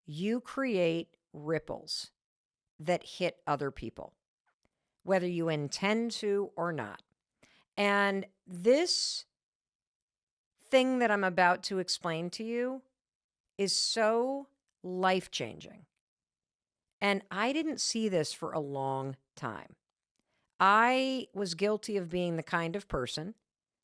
you create ripples that hit other people, whether you intend to or not. And this thing that I'm about to explain to you is so life-changing. And I didn't see this for a long time. I was guilty of being the kind of person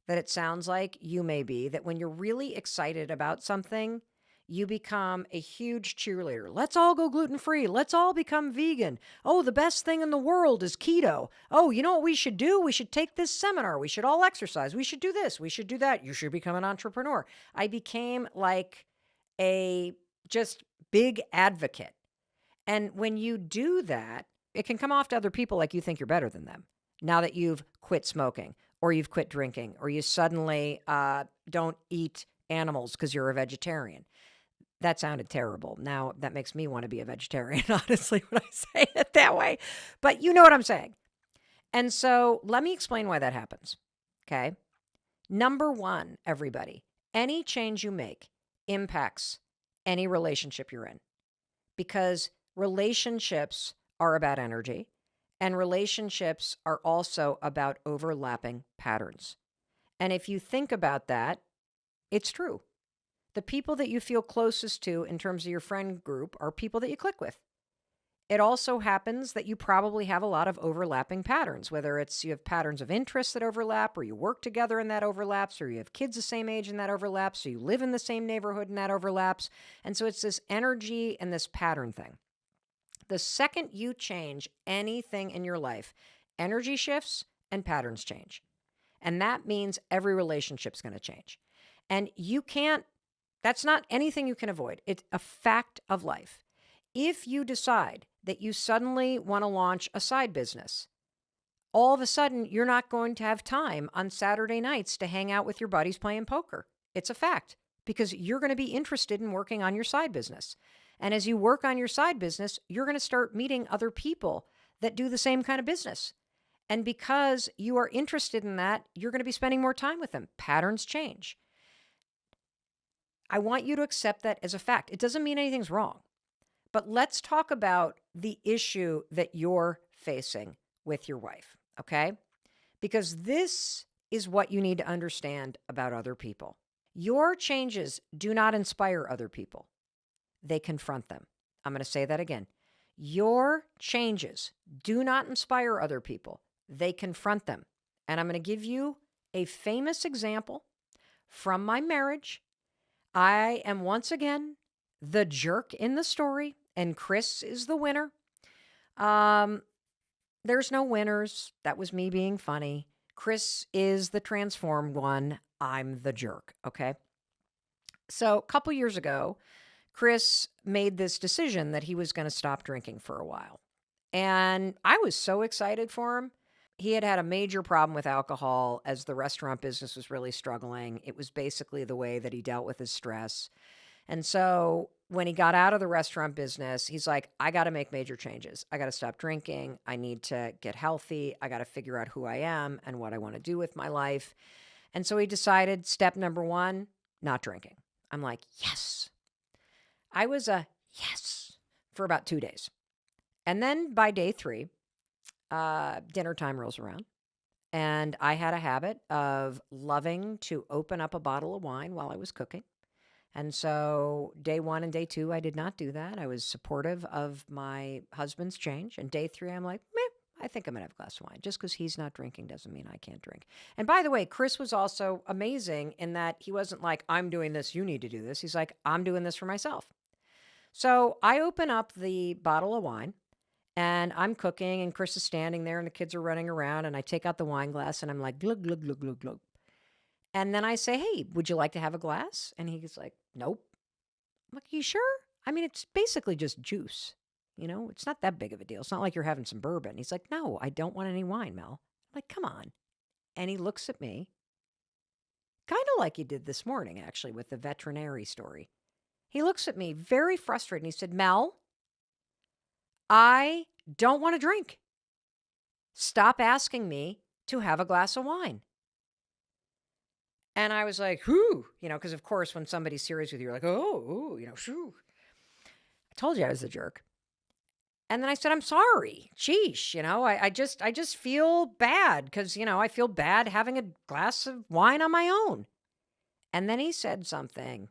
that it sounds like you may be, that when you're really excited about something, you become a huge cheerleader. Let's all go gluten-free. Let's all become vegan. Oh, the best thing in the world is keto. Oh, you know what we should do? We should take this seminar. We should all exercise. We should do this. We should do that. You should become an entrepreneur. I became like a just big advocate. And when you do that, it can come off to other people like you think you're better than them. Now that you've quit smoking or you've quit drinking or you suddenly don't eat animals because you're a vegetarian. That sounded terrible. Now that makes me want to be a vegetarian, honestly, when I say it that way. But you know what I'm saying. And so let me explain why that happens. Okay. Number one, everybody, any change you make impacts any relationship you're in, because relationships are about energy and relationships are also about overlapping patterns. And if you think about that, it's true. The people that you feel closest to in terms of your friend group are people that you click with. It also happens that you probably have a lot of overlapping patterns, whether it's you have patterns of interest that overlap, or you work together and that overlaps, or you have kids the same age and that overlaps, or you live in the same neighborhood and that overlaps. And so it's this energy and this pattern thing. The second you change anything in your life, energy shifts and patterns change. And that means every relationship's going to change. And that's not anything you can avoid. It's a fact of life. If you decide that you suddenly want to launch a side business, all of a sudden you're not going to have time on Saturday nights to hang out with your buddies playing poker. It's a fact, because you're going to be interested in working on your side business. And as you work on your side business, you're going to start meeting other people that do the same kind of business. And because you are interested in that, you're going to be spending more time with them. Patterns change. I want you to accept that as a fact. It doesn't mean anything's wrong. But let's talk about the issue that you're facing with your wife, okay? Because this is what you need to understand about other people. Your changes do not inspire other people. They confront them. I'm going to say that again. Your changes do not inspire other people. They confront them. And I'm going to give you a famous example from my marriage. I am once again the jerk in the story, and Chris is the winner. There's no winners. That was me being funny. Chris is the transformed one. I'm the jerk, okay? So a couple years ago, Chris made this decision that he was going to stop drinking for a while. And I was so excited for him. He had a major problem with alcohol as the restaurant business was really struggling. It was basically the way that he dealt with his stress. And so when he got out of the restaurant business, he's like, I got to make major changes. I got to stop drinking. I need to get healthy. I got to figure out who I am and what I want to do with my life. And so he decided step number one, not drinking. I'm like, yes. I was a yes for about 2 days. And then by day 3, dinner time rolls around. And I had a habit of loving to open up a bottle of wine while I was cooking. And so day 1 and day 2, I did not do that. I was supportive of my husband's change. And day 3, I'm like, meh, I think I'm going to have a glass of wine. Just because he's not drinking doesn't mean I can't drink. And by the way, Chris was also amazing in that he wasn't like, I'm doing this, you need to do this. He's like, I'm doing this for myself. So I open up the bottle of wine and I'm cooking and Chris is standing there and the kids are running around and I take out the wine glass and I'm like, glug, glug, glug, glug, glug. And then I say, hey, would you like to have a glass? And he's like, nope. I'm like, you sure? I mean, it's basically just juice. You know, it's not that big of a deal. It's not like you're having some bourbon. He's like, no, I don't want any wine, Mel. I'm like, come on. And he looks at me, kind of like he did this morning, actually, with the veterinary story. He looks at me very frustrated and he said, Mel, I don't want to drink. Stop asking me to have a glass of wine. And I was like, whoo, because of course, when somebody's serious with you, you're like, oh, shoo. told you I was a jerk. And then I said, I'm sorry. Sheesh. I just feel bad because, I feel bad having a glass of wine on my own. And then he said something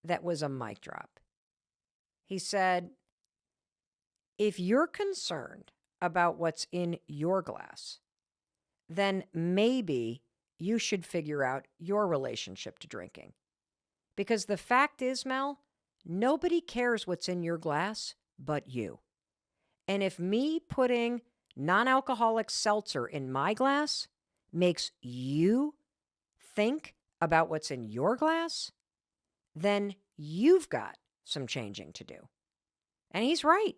that was a mic drop. He said, if you're concerned about what's in your glass, then maybe you should figure out your relationship to drinking. Because the fact is, Mel, nobody cares what's in your glass but you. And if me putting non-alcoholic seltzer in my glass makes you think about what's in your glass, then you've got some changing to do. And he's right.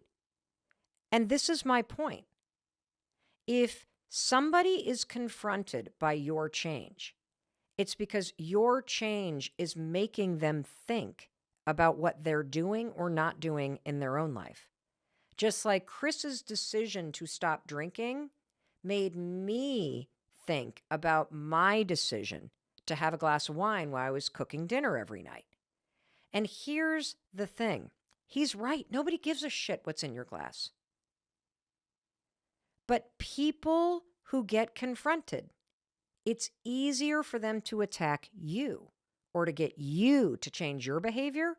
And this is my point. If somebody is confronted by your change, it's because your change is making them think about what they're doing or not doing in their own life. Just like Chris's decision to stop drinking made me think about my decision to have a glass of wine while I was cooking dinner every night. And here's the thing. He's right. Nobody gives a shit what's in your glass. But people who get confronted, it's easier for them to attack you or to get you to change your behavior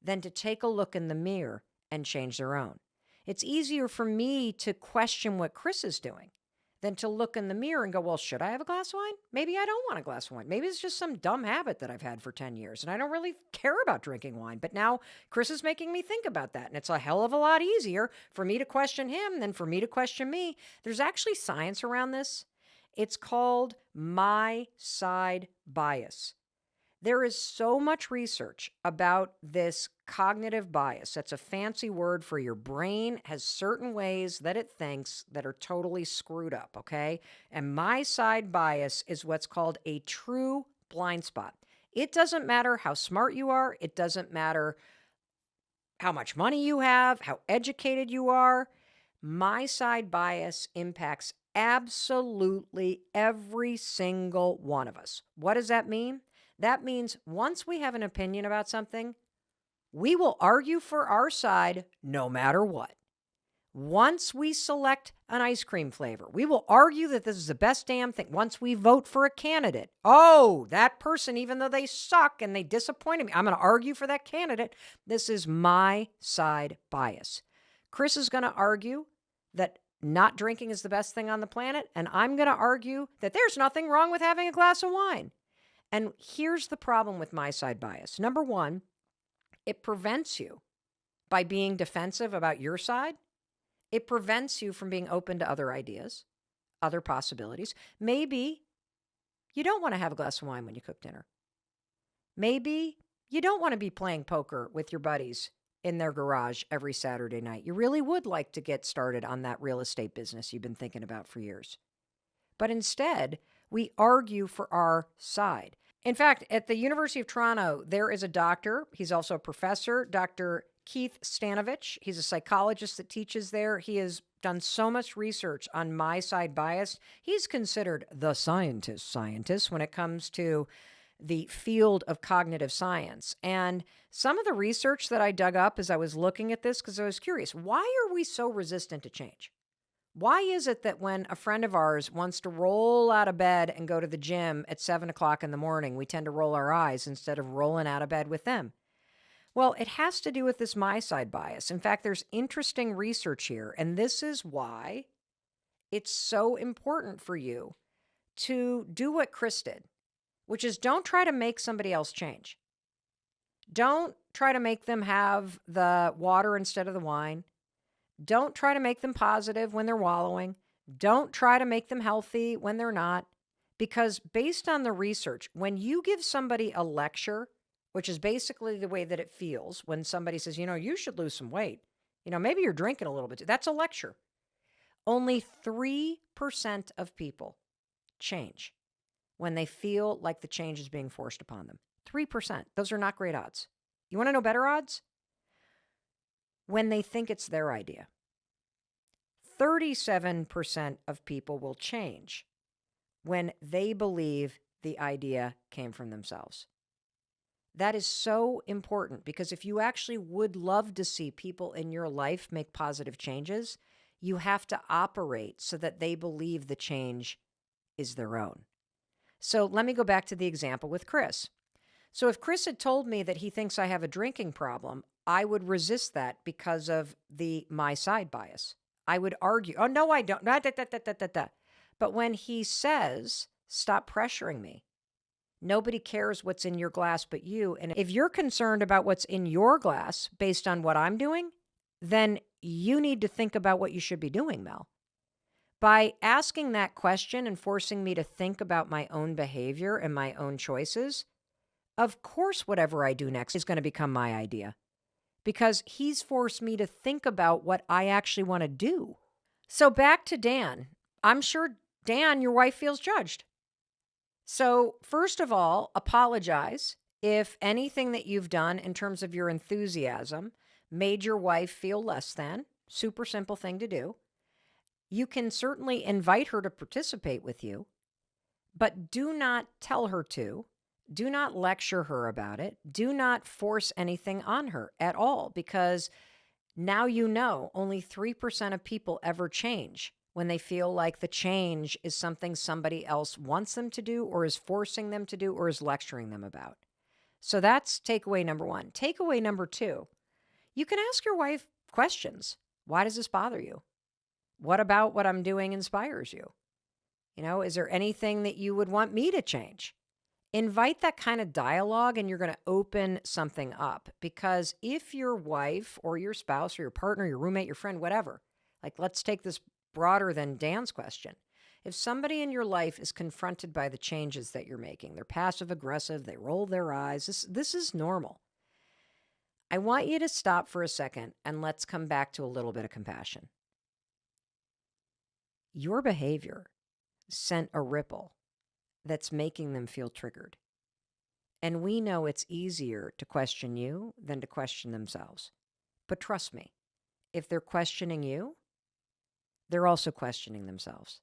than to take a look in the mirror and change their own. It's easier for me to question what Chris is doing than to look in the mirror and go, well, should I have a glass of wine? Maybe I don't want a glass of wine. Maybe it's just some dumb habit that I've had for 10 years and I don't really care about drinking wine. But now Chris is making me think about that. And it's a hell of a lot easier for me to question him than for me to question me. There's actually science around this. It's called my side bias. There is so much research about this cognitive bias. That's a fancy word for your brain has certain ways that it thinks that are totally screwed up, okay? And my side bias is what's called a true blind spot. It doesn't matter how smart you are. It doesn't matter how much money you have, how educated you are. My side bias impacts absolutely every single one of us. What does that mean? That means once we have an opinion about something, we will argue for our side no matter what. Once we select an ice cream flavor, we will argue that this is the best damn thing. Once we vote for a candidate, oh, that person, even though they suck and they disappointed me, I'm going to argue for that candidate. This is my side bias. Chris is going to argue that not drinking is the best thing on the planet, and I'm going to argue that there's nothing wrong with having a glass of wine. And here's the problem with my side bias. Number one, it prevents you by being defensive about your side. It prevents you from being open to other ideas, other possibilities. Maybe you don't want to have a glass of wine when you cook dinner. Maybe you don't want to be playing poker with your buddies in their garage every Saturday night. You really would like to get started on that real estate business you've been thinking about for years. But instead, we argue for our side. In fact, at the University of Toronto, there is a doctor. He's also a professor, Dr. Keith Stanovich. He's a psychologist that teaches there. He has done so much research on my side bias. He's considered the scientist when it comes to the field of cognitive science. And some of the research that I dug up as I was looking at this, because I was curious, why are we so resistant to change? Why is it that when a friend of ours wants to roll out of bed and go to the gym at 7 o'clock in the morning, we tend to roll our eyes instead of rolling out of bed with them? Well, it has to do with this my side bias. In fact, there's interesting research here, and this is why it's so important for you to do what Chris did, which is don't try to make somebody else change. Don't try to make them have the water instead of the wine. Don't try to make them positive when they're wallowing. Don't try to make them healthy when they're not. Because based on the research, when you give somebody a lecture, which is basically the way that it feels when somebody says, you should lose some weight. Maybe you're drinking a little bit. That's a lecture. Only 3% of people change when they feel like the change is being forced upon them. 3%. Those are not great odds. You want to know better odds? When they think it's their idea. 37% of people will change when they believe the idea came from themselves. That is so important because if you actually would love to see people in your life make positive changes, you have to operate so that they believe the change is their own. So let me go back to the example with Chris. So if Chris had told me that he thinks I have a drinking problem, I would resist that because of my side bias. I would argue, oh, no, I don't. Da, da, da, da, da, da. But when he says, stop pressuring me, nobody cares what's in your glass but you. And if you're concerned about what's in your glass based on what I'm doing, then you need to think about what you should be doing, Mel. By asking that question and forcing me to think about my own behavior and my own choices, of course, whatever I do next is going to become my idea because he's forced me to think about what I actually want to do. So back to Dan. I'm sure, Dan, your wife feels judged. So first of all, apologize if anything that you've done in terms of your enthusiasm made your wife feel less than. Super simple thing to do. You can certainly invite her to participate with you, but do not tell her to. Do not lecture her about it. Do not force anything on her at all, because now you know only 3% of people ever change when they feel like the change is something somebody else wants them to do or is forcing them to do or is lecturing them about. So that's takeaway number one. Takeaway number two, you can ask your wife questions. Why does this bother you? What about what I'm doing inspires you? Is there anything that you would want me to change? Invite that kind of dialogue and you're going to open something up. Because if your wife or your spouse or your partner, your roommate, your friend, whatever, like let's take this broader than Dan's question. If somebody in your life is confronted by the changes that you're making, they're passive aggressive, they roll their eyes, this is normal. I want you to stop for a second and let's come back to a little bit of compassion. Your behavior sent a ripple that's making them feel triggered. And we know it's easier to question you than to question themselves. But trust me, if they're questioning you, they're also questioning themselves.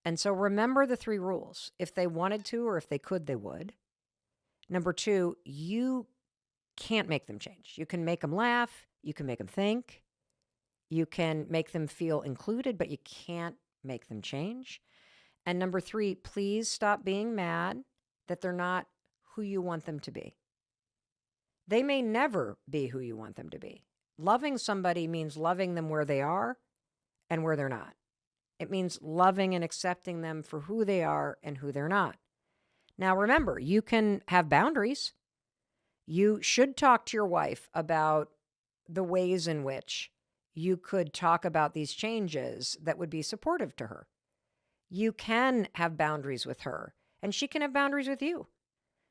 And so remember the 3 rules. If they wanted to or if they could, they would. Number 2, you can't make them change. You can make them laugh. You can make them think. You can make them feel included, but you can't make them change. And number 3, please stop being mad that they're not who you want them to be. They may never be who you want them to be. Loving somebody means loving them where they are and where they're not. It means loving and accepting them for who they are and who they're not. Now, remember, you can have boundaries. You should talk to your wife about the ways in which you could talk about these changes that would be supportive to her. You can have boundaries with her, and she can have boundaries with you.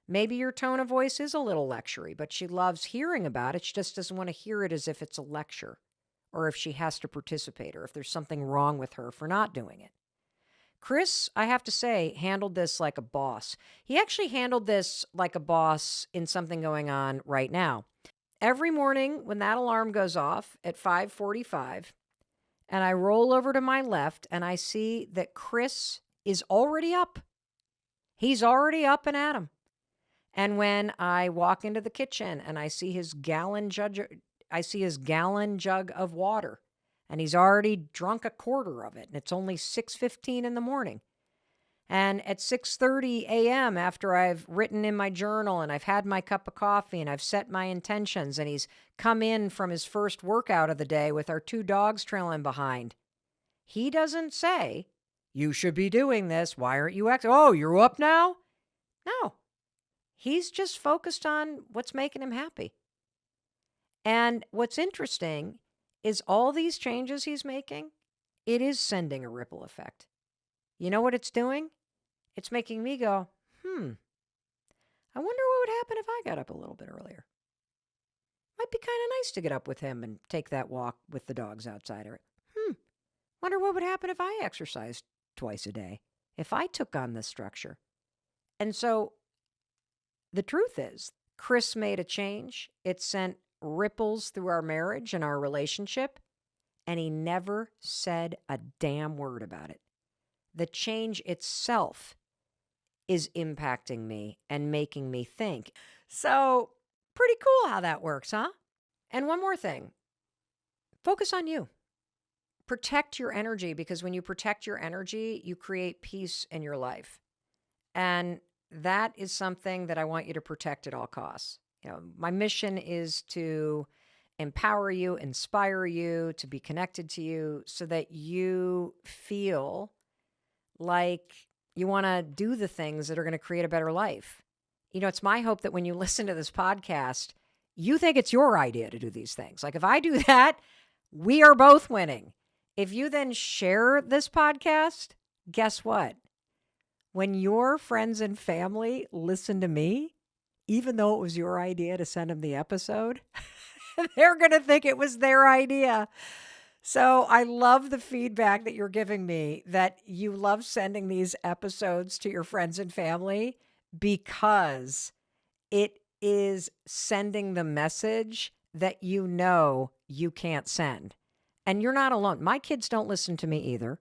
Maybe your tone of voice is a little lectury, but she loves hearing about it. She just doesn't want to hear it as if it's a lecture, or if she has to participate, or if there's something wrong with her for not doing it. Chris, I have to say, handled this like a boss. He actually handled this like a boss in something going on right now. Every morning when that alarm goes off at 5:45, and I roll over to my left and I see that Chris is already up. He's already up and at 'em. And when I walk into the kitchen and I see his gallon jug of water, and he's already drunk a quarter of it, and it's only 6:15 in the morning. And at 6:30 a.m., after I've written in my journal and I've had my cup of coffee and I've set my intentions, and he's come in from his first workout of the day with our 2 dogs trailing behind, he doesn't say, "You should be doing this. Why aren't you acting? Oh, you're up now?" No. He's just focused on what's making him happy. And what's interesting is all these changes he's making, it is sending a ripple effect. You know what it's doing? It's making me go, I wonder what would happen if I got up a little bit earlier. Might be kind of nice to get up with him and take that walk with the dogs outside. Or, wonder what would happen if I exercised twice a day, if I took on this structure. And so the truth is, Chris made a change. It sent ripples through our marriage and our relationship, and he never said a damn word about it. The change itself is impacting me and making me think. So pretty cool how that works, huh? And one more thing, focus on you. Protect your energy, because when you protect your energy, you create peace in your life. And that is something that I want you to protect at all costs. My mission is to empower you, inspire you, to be connected to you so that you feel like you want to do the things that are going to create a better life. It's my hope that when you listen to this podcast, you think it's your idea to do these things. Like if I do that, we are both winning. If you then share this podcast, guess what? When your friends and family listen to me, even though it was your idea to send them the episode, they're going to think it was their idea. So I love the feedback that you're giving me, that you love sending these episodes to your friends and family, because it is sending the message that you can't send. And you're not alone. My kids don't listen to me either.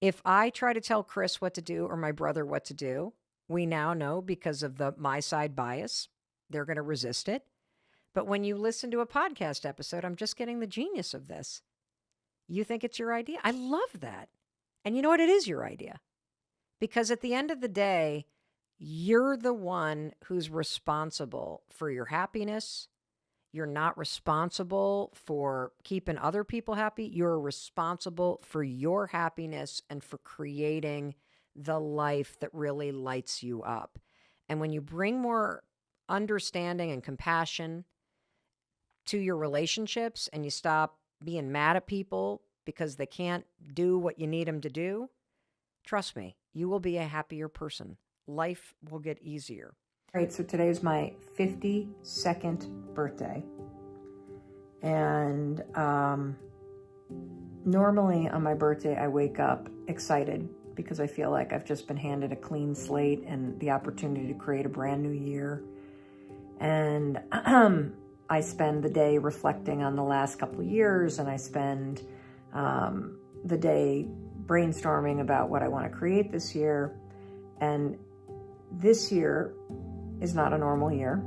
If I try to tell Chris what to do or my brother what to do, we now know, because of the my side bias, they're going to resist it. But when you listen to a podcast episode, I'm just getting the genius of this. You think it's your idea? I love that. And you know what? It is your idea. Because at the end of the day, you're the one who's responsible for your happiness. You're not responsible for keeping other people happy. You're responsible for your happiness and for creating the life that really lights you up. And when you bring more understanding and compassion to your relationships, and you stop being mad at people because they can't do what you need them to do, trust me, you will be a happier person. Life will get easier. All right, so today's my 52nd birthday. And normally on my birthday, I wake up excited because I feel like I've just been handed a clean slate and the opportunity to create a brand new year. And I spend the day reflecting on the last couple of years, and I spend the day brainstorming about what I want to create this year. And this year is not a normal year.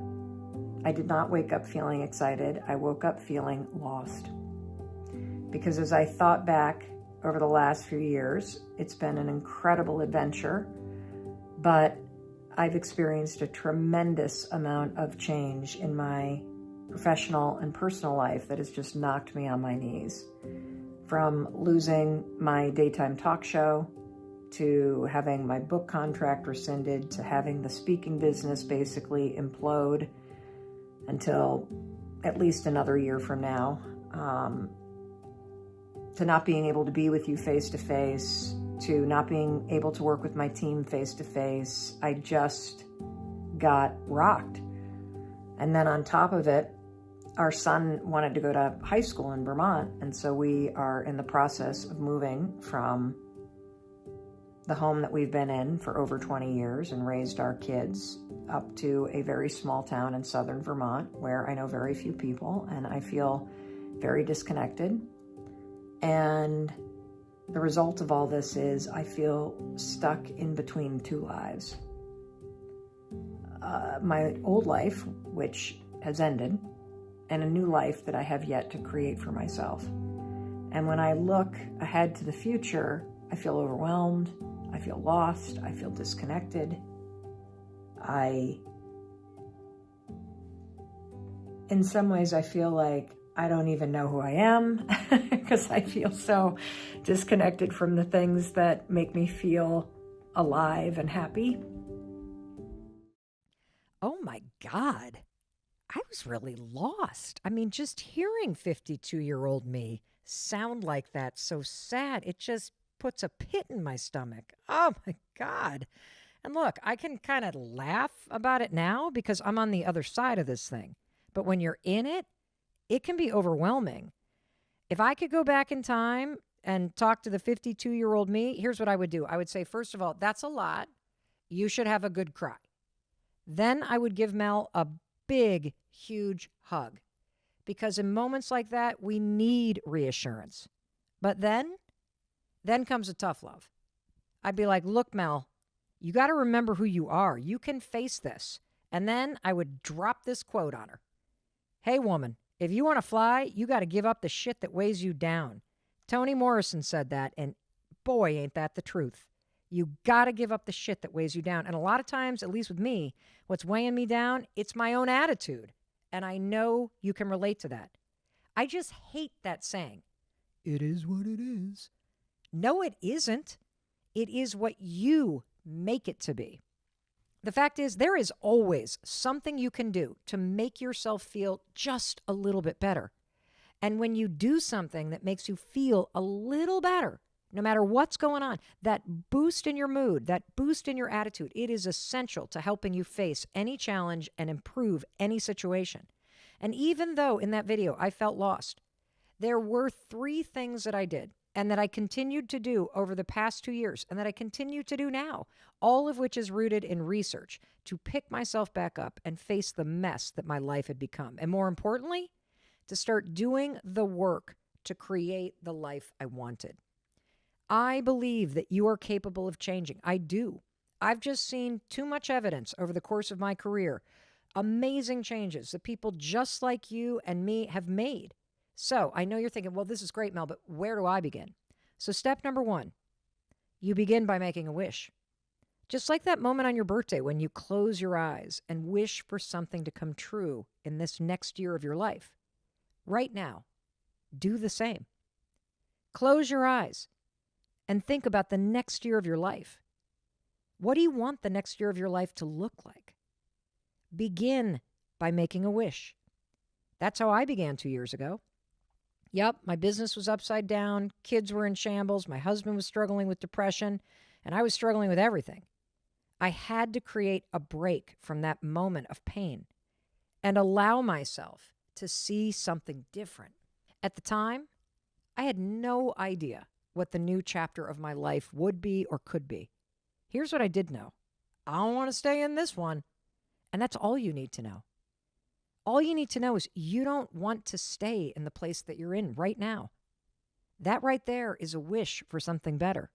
I did not wake up feeling excited. I woke up feeling lost. Because as I thought back over the last few years, it's been an incredible adventure, but I've experienced a tremendous amount of change in my professional and personal life that has just knocked me on my knees. From losing my daytime talk show, to having my book contract rescinded, to having the speaking business basically implode until at least another year from now, to not being able to be with you face to face, to not being able to work with my team face to face. I just got rocked. And then on top of it, our son wanted to go to high school in Vermont. And so we are in the process of moving from the home that we've been in for over 20 years and raised our kids up to a very small town in southern Vermont where I know very few people, and I feel very disconnected. And the result of all this is I feel stuck in between two lives. My old life, which has ended, and a new life that I have yet to create for myself. And when I look ahead to the future, I feel overwhelmed. I feel lost. I feel disconnected. In some ways, I feel like I don't even know who I am because I feel so disconnected from the things that make me feel alive and happy. Oh my God. I was really lost. I mean, just hearing 52-year-old me sound like that, so sad, it just puts a pit in my stomach. Oh my God. And look, I can kind of laugh about it now because I'm on the other side of this thing. But when you're in it, it can be overwhelming. If I could go back in time and talk to the 52-year-old me, here's what I would do. I would say, first of all, that's a lot. You should have a good cry. Then I would give Mel a big, huge hug. Because in moments like that, we need reassurance. But then comes a tough love. I'd be like, look, Mel, you got to remember who you are. You can face this. And then I would drop this quote on her. Hey, woman, if you want to fly, you got to give up the shit that weighs you down. Toni Morrison said that, and boy, ain't that the truth. You got to give up the shit that weighs you down. And a lot of times, at least with me, what's weighing me down, it's my own attitude. And I know you can relate to that. I just hate that saying. It is what it is. No, it isn't. It is what you make it to be. The fact is, there is always something you can do to make yourself feel just a little bit better. And when you do something that makes you feel a little better, no matter what's going on, that boost in your mood, that boost in your attitude, it is essential to helping you face any challenge and improve any situation. And even though in that video I felt lost, there were 3 things that I did and that I continued to do over the past 2 years and that I continue to do now, all of which is rooted in research to pick myself back up and face the mess that my life had become. And more importantly, to start doing the work to create the life I wanted. I believe that you are capable of changing. I do. I've just seen too much evidence over the course of my career. Amazing changes that people just like you and me have made. So I know you're thinking, well, this is great, Mel, but where do I begin? So step number 1, you begin by making a wish. Just like that moment on your birthday when you close your eyes and wish for something to come true in this next year of your life. Right now, do the same. Close your eyes and think about the next year of your life. What do you want the next year of your life to look like? Begin by making a wish. That's how I began 2 years ago. Yep, my business was upside down, kids were in shambles, my husband was struggling with depression, and I was struggling with everything. I had to create a break from that moment of pain and allow myself to see something different. At the time, I had no idea what the new chapter of my life would be or could be. Here's what I did know. I don't want to stay in this one. And that's all you need to know. All you need to know is you don't want to stay in the place that you're in right now. That right there is a wish for something better.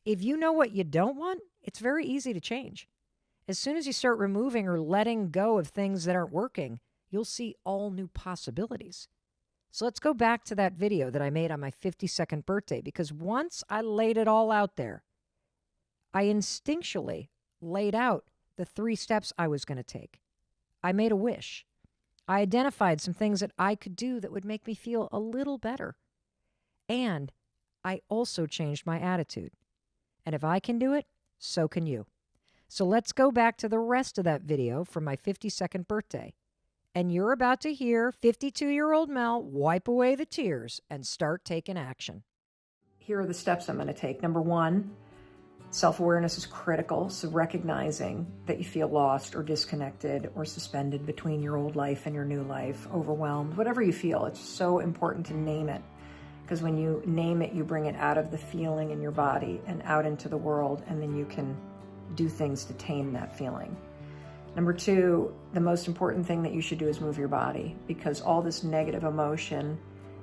If you know what you don't want, it's very easy to change. As soon as you start removing or letting go of things that aren't working, you'll see all new possibilities. So let's go back to that video that I made on my 52nd birthday, because once I laid it all out there, I instinctually laid out the 3 steps I was going to take. I made a wish. I identified some things that I could do that would make me feel a little better. And I also changed my attitude. And if I can do it, so can you. So let's go back to the rest of that video from my 52nd birthday. And you're about to hear 52-year-old Mel wipe away the tears and start taking action. Here are the steps I'm going to take. Number 1, self-awareness is critical. So recognizing that you feel lost or disconnected or suspended between your old life and your new life, overwhelmed, whatever you feel, it's so important to name it. Because when you name it, you bring it out of the feeling in your body and out into the world, and then you can do things to tame that feeling. Number 2, the most important thing that you should do is move your body, because all this negative emotion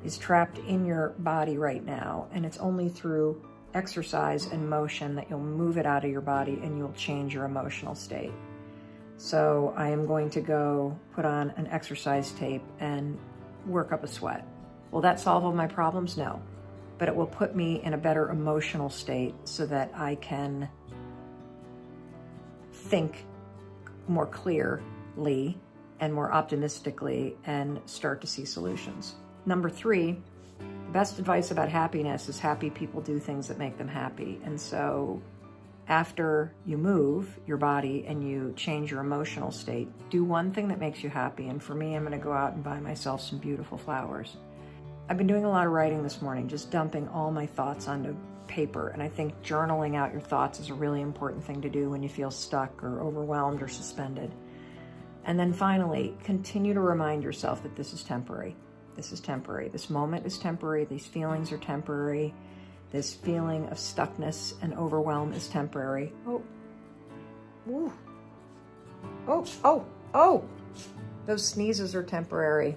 is trapped in your body right now, and it's only through exercise and motion that you'll move it out of your body and you'll change your emotional state. So I am going to go put on an exercise tape and work up a sweat. Will that solve all my problems? No. But it will put me in a better emotional state so that I can think more clearly and more optimistically and start to see solutions. Number 3, the best advice about happiness is happy people do things that make them happy. And so after you move your body and you change your emotional state, do one thing that makes you happy. And for me, I'm going to go out and buy myself some beautiful flowers. I've been doing a lot of writing this morning, just dumping all my thoughts onto paper. And I think journaling out your thoughts is a really important thing to do when you feel stuck or overwhelmed or suspended. And then finally, continue to remind yourself that this is temporary. This is temporary. This moment is temporary. These feelings are temporary. This feeling of stuckness and overwhelm is temporary. Oh. Ooh. Oh. Those sneezes are temporary.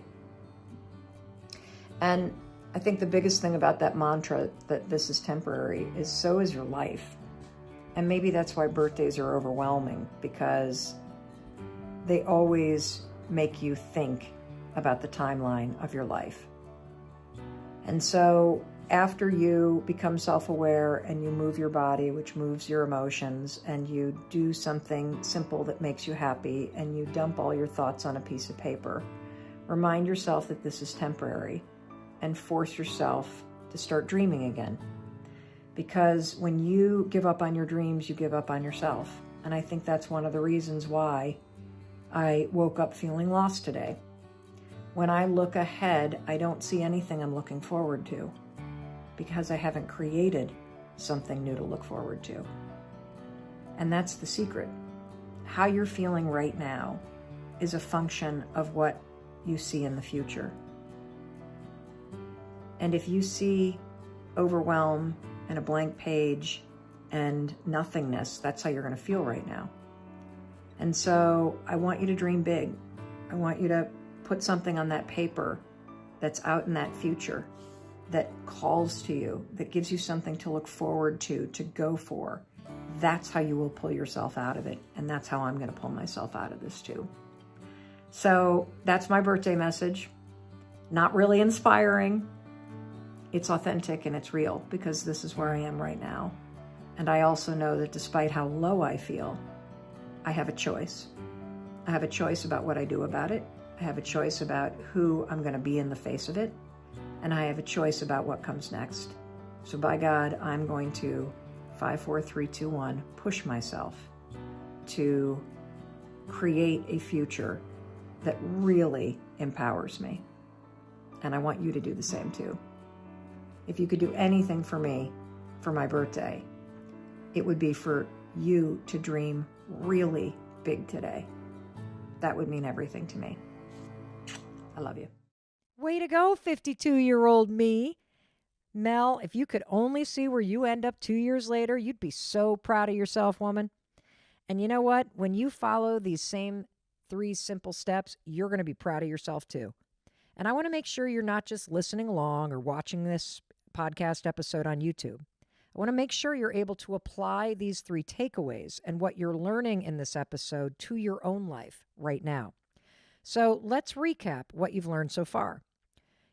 And I think the biggest thing about that mantra, that this is temporary, is so is your life. And maybe that's why birthdays are overwhelming, because they always make you think about the timeline of your life. And so after you become self-aware and you move your body, which moves your emotions, and you do something simple that makes you happy, and you dump all your thoughts on a piece of paper, remind yourself that this is temporary and force yourself to start dreaming again. Because when you give up on your dreams, you give up on yourself. And I think that's one of the reasons why I woke up feeling lost today. When I look ahead, I don't see anything I'm looking forward to because I haven't created something new to look forward to. And that's the secret. How you're feeling right now is a function of what you see in the future. And if you see overwhelm and a blank page and nothingness, that's how you're going to feel right now. And so I want you to dream big. I want you to put something on that paper that's out in that future, that calls to you, that gives you something to look forward to go for. That's how you will pull yourself out of it. And that's how I'm going to pull myself out of this too. So that's my birthday message. Not really inspiring. It's authentic and it's real because this is where I am right now. And I also know that despite how low I feel, I have a choice. I have a choice about what I do about it. I have a choice about who I'm going to be in the face of it. And I have a choice about what comes next. So by God, I'm going to 5, 4, 3, 2, 1, push myself to create a future that really empowers me. And I want you to do the same too. If you could do anything for me for my birthday, it would be for you to dream really big today. That would mean everything to me. I love you. Way to go, 52-year-old me. Mel, if you could only see where you end up 2 years later, you'd be so proud of yourself, woman. And you know what? When you follow these same 3 simple steps, you're going to be proud of yourself too. And I want to make sure you're not just listening along or watching this podcast episode on YouTube. I want to make sure you're able to apply these 3 takeaways and what you're learning in this episode to your own life right now. So let's recap what you've learned so far.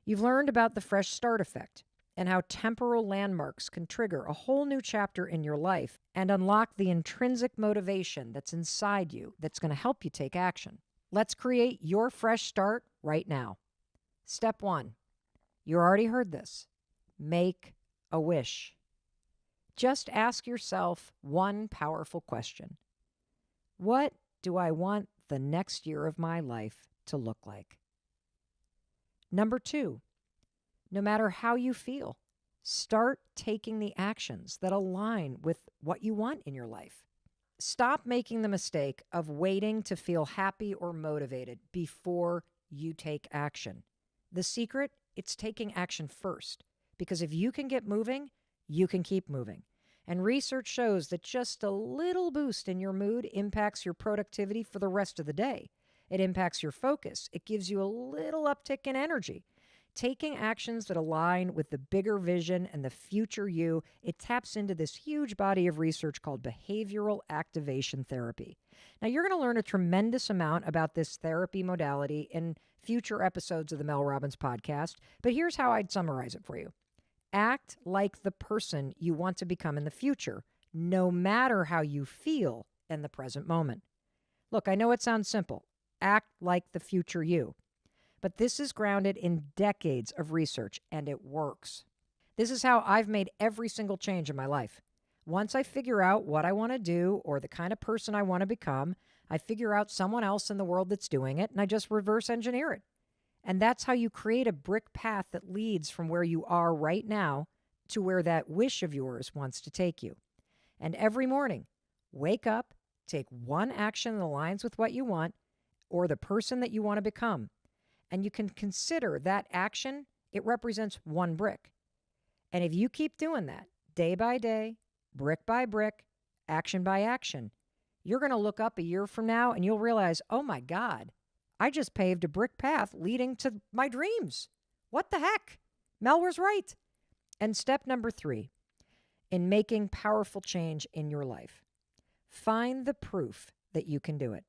You've learned about the fresh start effect and how temporal landmarks can trigger a whole new chapter in your life and unlock the intrinsic motivation that's inside you that's going to help you take action. Let's create your fresh start right now. Step 1. You already heard this. Make a wish. Just ask yourself one powerful question. What do I want the next year of my life to look like? Number 2, no matter how you feel, start taking the actions that align with what you want in your life. Stop making the mistake of waiting to feel happy or motivated before you take action. The secret, it's taking action first, because if you can get moving, you can keep moving. And research shows that just a little boost in your mood impacts your productivity for the rest of the day. It impacts your focus. It gives you a little uptick in energy. Taking actions that align with the bigger vision and the future you, it taps into this huge body of research called behavioral activation therapy. Now, you're going to learn a tremendous amount about this therapy modality in future episodes of the Mel Robbins podcast, but here's how I'd summarize it for you. Act like the person you want to become in the future, no matter how you feel in the present moment. Look, I know it sounds simple. Act like the future you. But this is grounded in decades of research, and it works. This is how I've made every single change in my life. Once I figure out what I want to do or the kind of person I want to become, I figure out someone else in the world that's doing it, and I just reverse engineer it. And that's how you create a brick path that leads from where you are right now to where that wish of yours wants to take you. And every morning, wake up, take one action that aligns with what you want or the person that you want to become. And you can consider that action, it represents one brick. And if you keep doing that day by day, brick by brick, action by action, you're going to look up a year from now and you'll realize, oh my God, I just paved a brick path leading to my dreams. What the heck? Mel was right. And step number 3, in making powerful change in your life, find the proof that you can do it.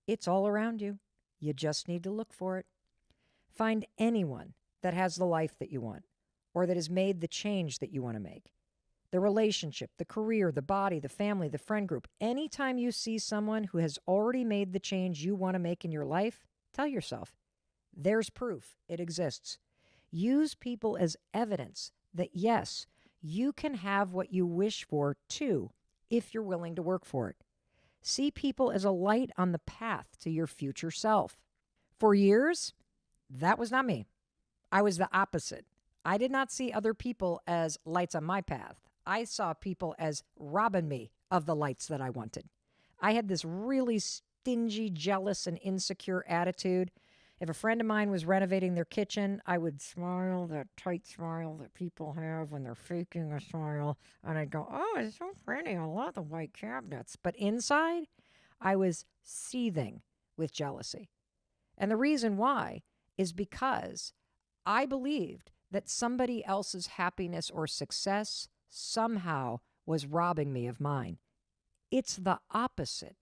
It's all around you. You just need to look for it. Find anyone that has the life that you want or that has made the change that you want to make. The relationship, the career, the body, the family, the friend group. Anytime you see someone who has already made the change you want to make in your life, tell yourself, there's proof. It exists. Use people as evidence that, yes, you can have what you wish for too, if you're willing to work for it. See people as a light on the path to your future self. For years, that was not me. I was the opposite. I did not see other people as lights on my path. I saw people as robbing me of the lights that I wanted. I had this really stingy, jealous, and insecure attitude. If a friend of mine was renovating their kitchen, I would smile, that tight smile that people have when they're faking a smile. And I'd go, oh, it's so pretty. I love the white cabinets. But inside, I was seething with jealousy. And the reason why is because I believed that somebody else's happiness or success somehow was robbing me of mine. It's the opposite.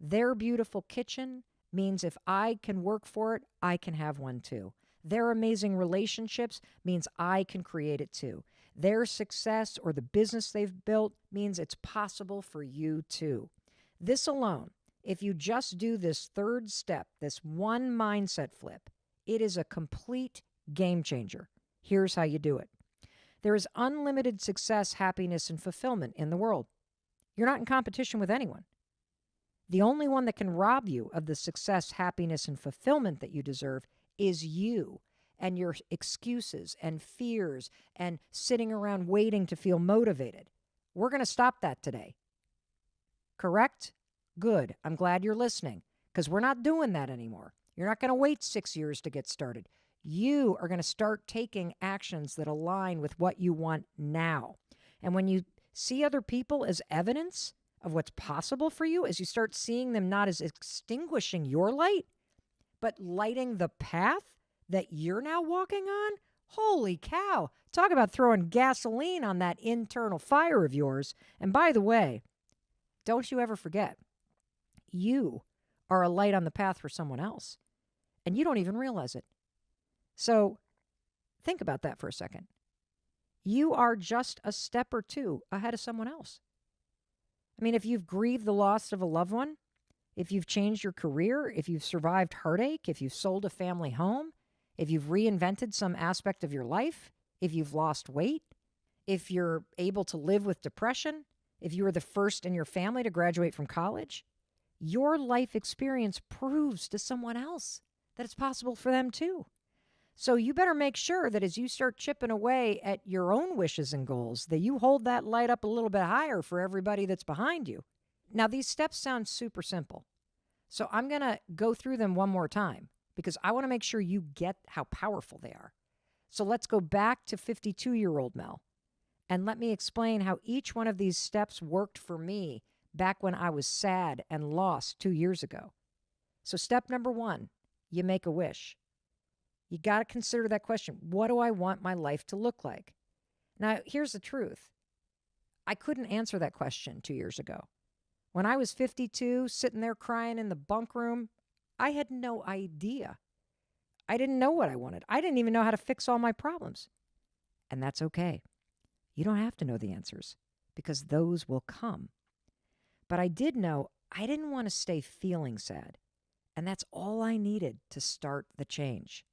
Their beautiful kitchen means if I can work for it, I can have one too. Their amazing relationships means I can create it too. Their success or the business they've built means it's possible for you too. This alone, if you just do this third step, this one mindset flip, it is a complete game changer. Here's how you do it. There is unlimited success, happiness, and fulfillment in the world. You're not in competition with anyone. The only one that can rob you of the success, happiness, and fulfillment that you deserve is you and your excuses and fears and sitting around waiting to feel motivated. We're going to stop that today. Correct? Good. I'm glad you're listening because we're not doing that anymore. You're not going to wait 6 years to get started. You are going to start taking actions that align with what you want now. And when you see other people as evidence of what's possible for you, as you start seeing them not as extinguishing your light, but lighting the path that you're now walking on, holy cow. Talk about throwing gasoline on that internal fire of yours. And by the way, don't you ever forget, you are a light on the path for someone else, and you don't even realize it. So think about that for a second. You are just a step or two ahead of someone else. I mean, if you've grieved the loss of a loved one, if you've changed your career, if you've survived heartache, if you've sold a family home, if you've reinvented some aspect of your life, if you've lost weight, if you're able to live with depression, if you were the first in your family to graduate from college, your life experience proves to someone else that it's possible for them too. So you better make sure that as you start chipping away at your own wishes and goals, that you hold that light up a little bit higher for everybody that's behind you. Now, these steps sound super simple. So I'm going to go through them one more time because I want to make sure you get how powerful they are. So let's go back to 52-year-old Mel and let me explain how each one of these steps worked for me back when I was sad and lost 2 years ago. So step number 1, you make a wish. You got to consider that question. What do I want my life to look like? Now, here's the truth. I couldn't answer that question 2 years ago. When I was 52, sitting there crying in the bunk room, I had no idea. I didn't know what I wanted. I didn't even know how to fix all my problems. And that's okay. You don't have to know the answers because those will come. But I did know I didn't want to stay feeling sad. And that's all I needed to start the change.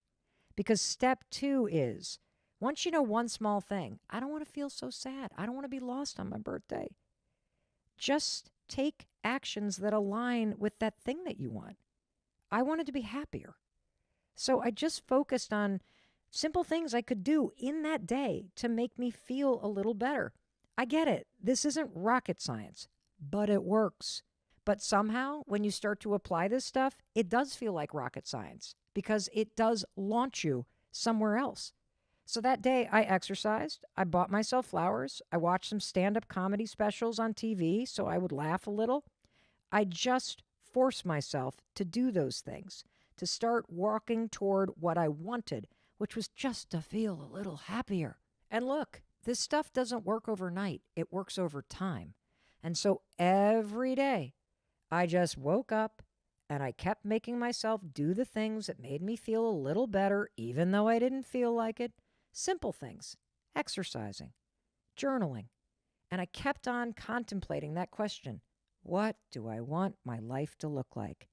Because step 2 is, once you know one small thing, I don't want to feel so sad. I don't want to be lost on my birthday. Just take actions that align with that thing that you want. I wanted to be happier. So I just focused on simple things I could do in that day to make me feel a little better. I get it. This isn't rocket science, but it works. But somehow, when you start to apply this stuff, it does feel like rocket science because it does launch you somewhere else. So that day I exercised, I bought myself flowers, I watched some stand-up comedy specials on TV so I would laugh a little. I just forced myself to do those things, to start walking toward what I wanted, which was just to feel a little happier. And look, this stuff doesn't work overnight. It works over time. And so every day I just woke up and I kept making myself do the things that made me feel a little better, even though I didn't feel like it. Simple things, exercising, journaling. And I kept on contemplating that question: what do I want my life to look like?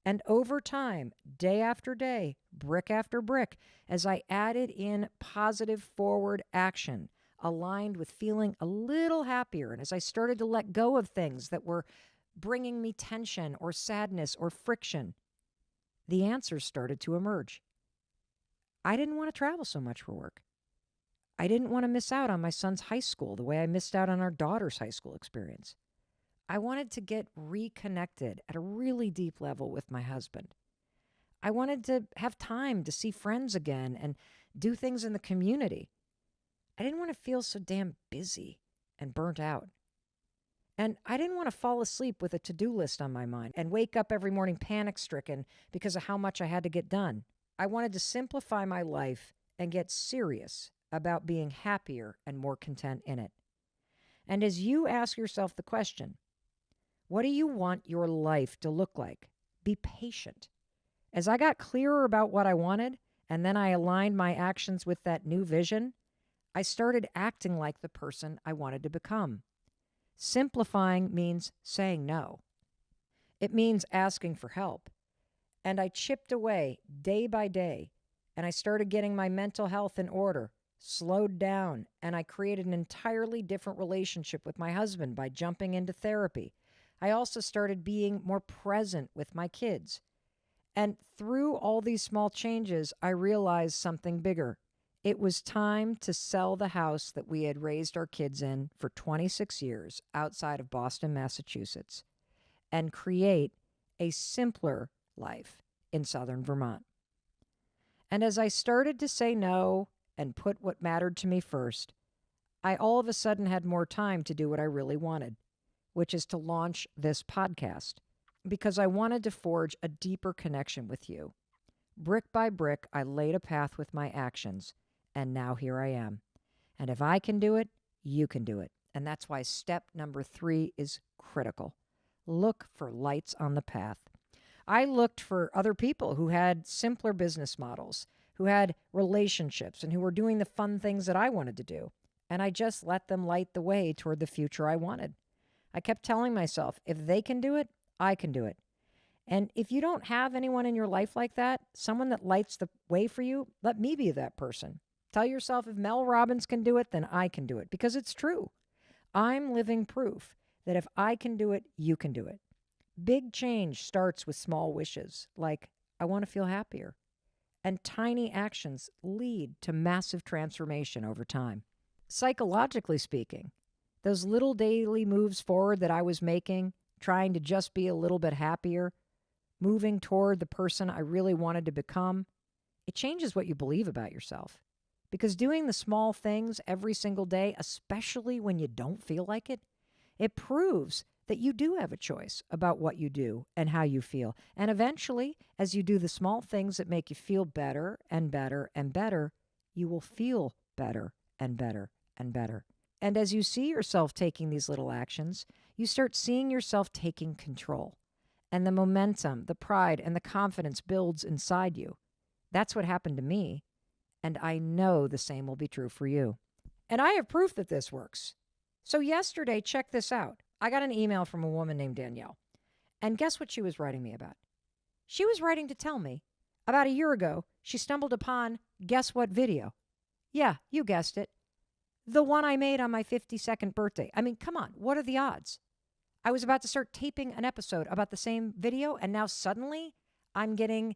And over time, day after day, brick after brick, as I added in positive forward action, aligned with feeling a little happier, and as I started to let go of things that were bringing me tension or sadness or friction, the answers started to emerge. I didn't want to travel so much for work. I didn't want to miss out on my son's high school the way I missed out on our daughter's high school experience. I wanted to get reconnected at a really deep level with my husband. I wanted to have time to see friends again and do things in the community. I didn't want to feel so damn busy and burnt out. And I didn't want to fall asleep with a to-do list on my mind and wake up every morning panic-stricken because of how much I had to get done. I wanted to simplify my life and get serious about being happier and more content in it. And as you ask yourself the question, what do you want your life to look like? Be patient. As I got clearer about what I wanted, and then I aligned my actions with that new vision, I started acting like the person I wanted to become. Simplifying means saying no. It means asking for help. And I chipped away day by day, and I started getting my mental health in order, slowed down, and I created an entirely different relationship with my husband by jumping into therapy. I also started being more present with my kids. And through all these small changes, I realized something bigger. It was time to sell the house that we had raised our kids in for 26 years outside of Boston, Massachusetts, and create a simpler life in southern Vermont. And as I started to say no and put what mattered to me first, I all of a sudden had more time to do what I really wanted, which is to launch this podcast, because I wanted to forge a deeper connection with you. Brick by brick, I laid a path with my actions, and now here I am. And if I can do it, you can do it. And that's why step number 3 is critical. Look for lights on the path. I looked for other people who had simpler business models, who had relationships, and who were doing the fun things that I wanted to do. And I just let them light the way toward the future I wanted. I kept telling myself, if they can do it, I can do it. And if you don't have anyone in your life like that, someone that lights the way for you, let me be that person. Tell yourself, if Mel Robbins can do it, then I can do it, because it's true. I'm living proof that if I can do it, you can do it. Big change starts with small wishes, like, I want to feel happier. And tiny actions lead to massive transformation over time. Psychologically speaking, those little daily moves forward that I was making, trying to just be a little bit happier, moving toward the person I really wanted to become, it changes what you believe about yourself. Because doing the small things every single day, especially when you don't feel like it, it proves that you do have a choice about what you do and how you feel. And eventually, as you do the small things that make you feel better and better and better, you will feel better and better and better. And as you see yourself taking these little actions, you start seeing yourself taking control. And the momentum, the pride, and the confidence builds inside you. That's what happened to me. And I know the same will be true for you. And I have proof that this works. So yesterday, check this out. I got an email from a woman named Danielle. And guess what she was writing me about? She was writing to tell me about a year ago, she stumbled upon, guess what video? Yeah, you guessed it. The one I made on my 52nd birthday. I mean, come on, what are the odds? I was about to start taping an episode about the same video, and now suddenly I'm getting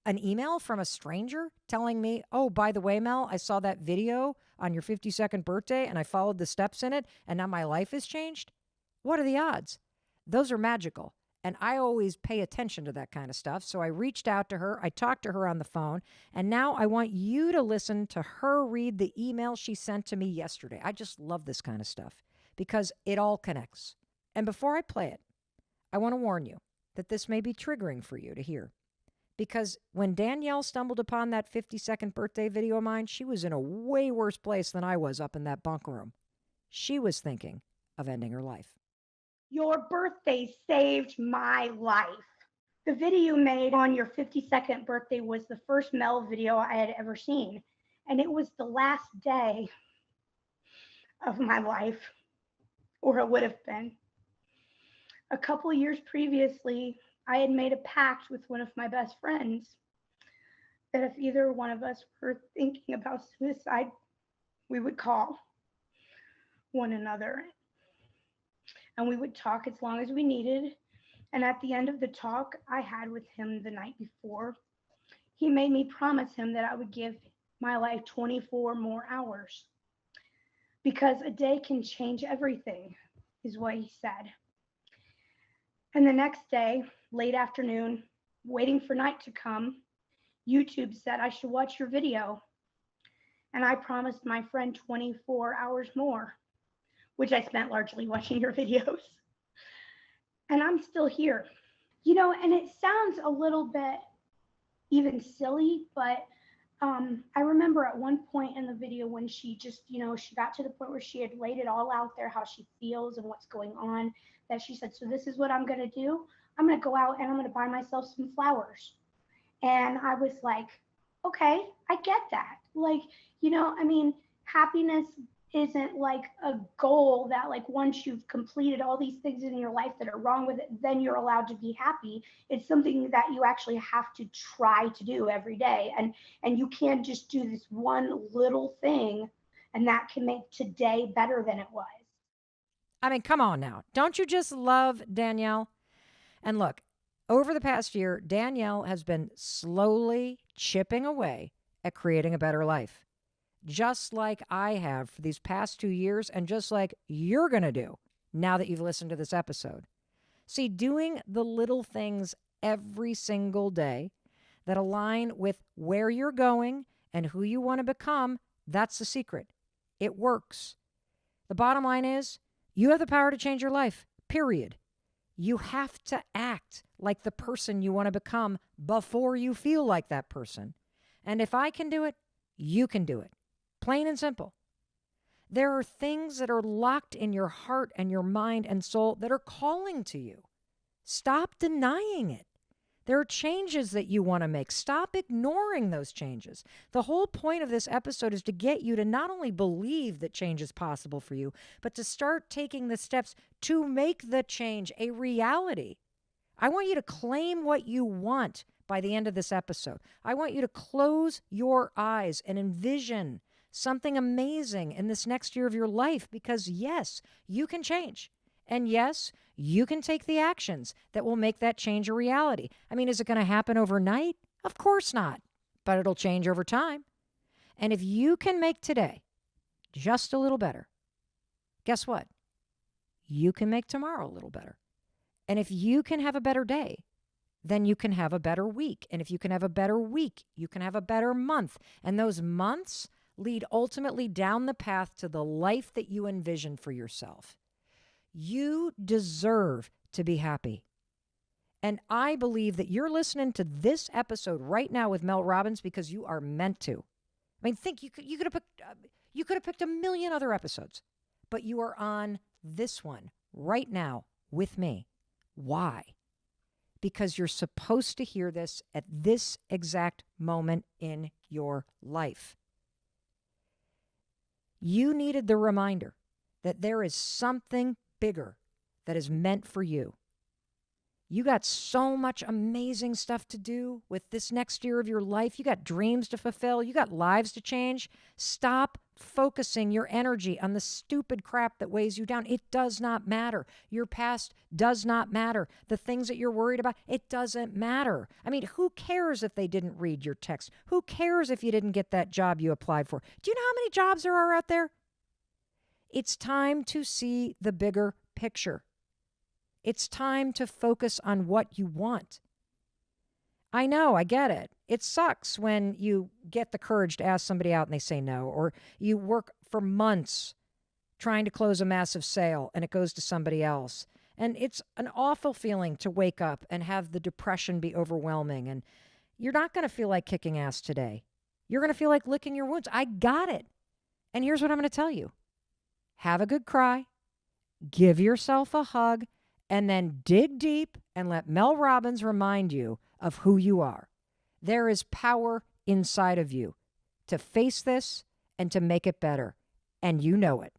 an email from a stranger telling me, oh, by the way, Mel, I saw that video on your 52nd birthday and I followed the steps in it, and now my life has changed. What are the odds? Those are magical. And I always pay attention to that kind of stuff. So I reached out to her. I talked to her on the phone. And now I want you to listen to her read the email she sent to me yesterday. I just love this kind of stuff because it all connects. And before I play it, I want to warn you that this may be triggering for you to hear. Because when Danielle stumbled upon that 52nd birthday video of mine, she was in a way worse place than I was up in that bunk room. She was thinking of ending her life. Your birthday saved my life. The video you made on your 52nd birthday was the first Mel video I had ever seen. And it was the last day of my life, or it would have been. A couple years previously, I had made a pact with one of my best friends that if either one of us were thinking about suicide, we would call one another and we would talk as long as we needed. And at the end of the talk I had with him the night before, he made me promise him that I would give my life 24 more hours because a day can change everything, is what he said. And the next day, late afternoon, waiting for night to come, YouTube said I should watch your video. And I promised my friend 24 hours more, which I spent largely watching your videos. And I'm still here. And it sounds a little bit even silly, but I remember at one point in the video when she just, she got to the point where she had laid it all out there, how she feels and what's going on, that she said, so this is what I'm going to do. I'm going to go out and I'm going to buy myself some flowers. And I was like, okay, I get that. Like, happiness isn't like a goal that like once you've completed all these things in your life that are wrong with it, then you're allowed to be happy. It's something that you actually have to try to do every day. And you can't just do this one little thing and that can make today better than it was. I mean, come on now. Don't you just love Danielle? And look, over the past year, Danielle has been slowly chipping away at creating a better life, just like I have for these past 2 years, and just like you're going to do now that you've listened to this episode. See, doing the little things every single day that align with where you're going and who you want to become, that's the secret. It works. The bottom line is you have the power to change your life, period. You have to act like the person you want to become before you feel like that person. And if I can do it, you can do it. Plain and simple. There are things that are locked in your heart and your mind and soul that are calling to you. Stop denying it. There are changes that you want to make. Stop ignoring those changes. The whole point of this episode is to get you to not only believe that change is possible for you, but to start taking the steps to make the change a reality. I want you to claim what you want by the end of this episode. I want you to close your eyes and envision something amazing in this next year of your life because, yes, you can change. And yes, you can take the actions that will make that change a reality. I mean, is it going to happen overnight? Of course not, but it'll change over time. And if you can make today just a little better, guess what? You can make tomorrow a little better. And if you can have a better day, then you can have a better week. And if you can have a better week, you can have a better month. And those months lead ultimately down the path to the life that you envision for yourself. You deserve to be happy. And I believe that you're listening to this episode right now with Mel Robbins because you are meant to. I mean, think you could have picked a million other episodes, but you are on this one right now with me. Why? Because you're supposed to hear this at this exact moment in your life. You needed the reminder that there is something bigger that is meant for you. You got so much amazing stuff to do with this next year of your life. You got dreams to fulfill. You got lives to change. Stop focusing your energy on the stupid crap that weighs you down. It does not matter. Your past does not matter. The things that you're worried about, it doesn't matter. I mean, who cares if they didn't read your text? Who cares if you didn't get that job you applied for? Do you know how many jobs there are out there? It's time to see the bigger picture. It's time to focus on what you want. I know, I get it. It sucks when you get the courage to ask somebody out and they say no, or you work for months trying to close a massive sale and it goes to somebody else. And it's an awful feeling to wake up and have the depression be overwhelming. And you're not going to feel like kicking ass today. You're going to feel like licking your wounds. I got it. And here's what I'm going to tell you. Have a good cry. Give yourself a hug. and then dig deep and let Mel Robbins remind you of who you are. There is power inside of you to face this and to make it better, and you know it.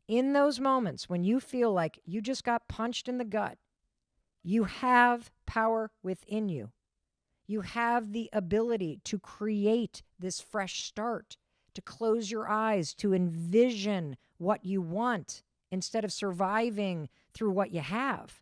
In those moments when you feel like you just got punched in the gut, you have power within you. You have the ability to create this fresh start, to close your eyes, to envision what you want instead of surviving through what you have.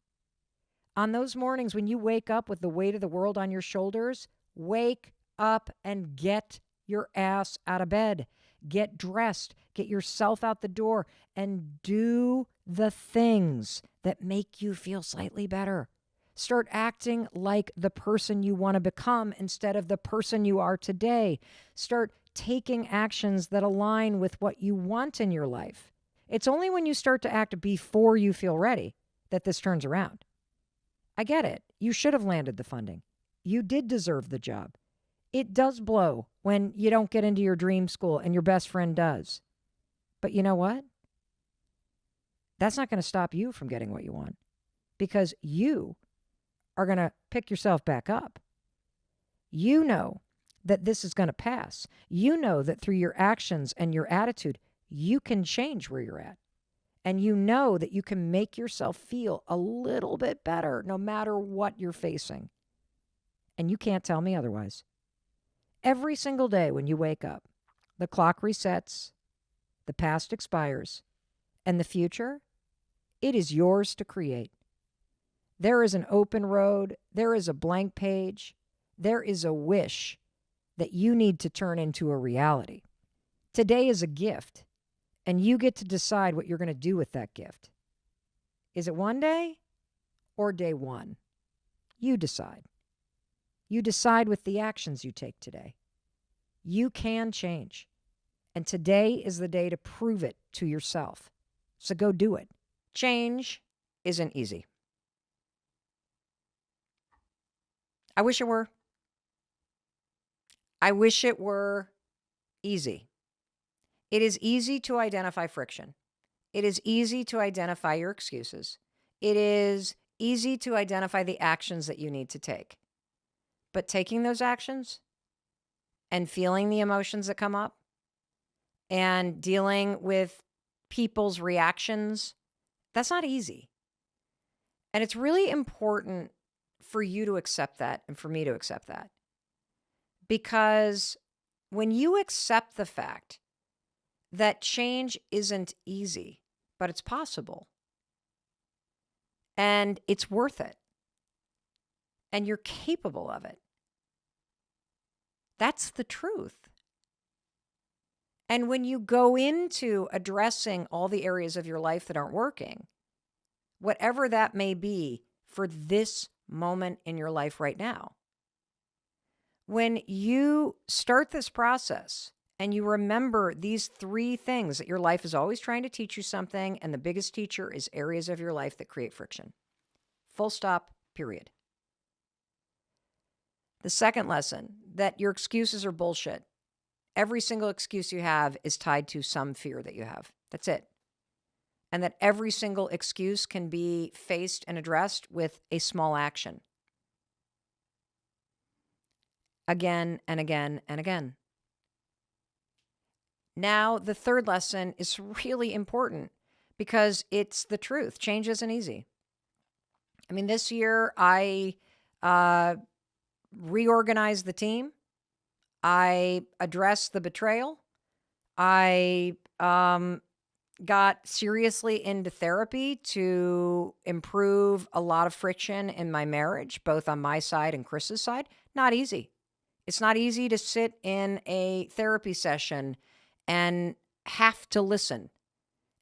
On those mornings when you wake up with the weight of the world on your shoulders, wake up and get your ass out of bed. Get dressed, get yourself out the door, and do the things that make you feel slightly better. Start acting like the person you want to become instead of the person you are today. Start taking actions that align with what you want in your life. It's only when you start to act before you feel ready that this turns around. I get it. You should have landed the funding. You did deserve the job. It does blow when you don't get into your dream school and your best friend does. But you know what? That's not going to stop you from getting what you want, because you are going to pick yourself back up. You know that this is going to pass. You know that through your actions and your attitude, you can change where you're at. And you know that you can make yourself feel a little bit better no matter what you're facing. And you can't tell me otherwise. Every single day when you wake up, the clock resets, the past expires, and the future, it is yours to create. There is an open road. There is a blank page. There is a wish that you need to turn into a reality. Today is a gift, and you get to decide what you're going to do with that gift. Is it one day or day one? You decide. You decide with the actions you take today. You can change. And today is the day to prove it to yourself. So go do it. Change isn't easy. I wish it were. I wish it were easy. It is easy to identify friction. It is easy to identify your excuses. It is easy to identify the actions that you need to take. But taking those actions and feeling the emotions that come up and dealing with people's reactions, that's not easy. And it's really important for you to accept that and for me to accept that. Because when you accept the fact that change isn't easy, but it's possible, and it's worth it, and you're capable of it, that's the truth. And when you go into addressing all the areas of your life that aren't working, whatever that may be for this moment in your life right now, when you start this process and you remember these 3 things, that your life is always trying to teach you something, and the biggest teacher is areas of your life that create friction. Full stop, period. The second lesson, that your excuses are bullshit. Every single excuse you have is tied to some fear that you have. That's it. And that every single excuse can be faced and addressed with a small action. Again and again and again. Now, the third lesson is really important because it's the truth. Change isn't easy. I mean, this year I reorganized the team. I addressed the betrayal. I got seriously into therapy to improve a lot of friction in my marriage, both on my side and Chris's side. Not easy. It's not easy to sit in a therapy session and have to listen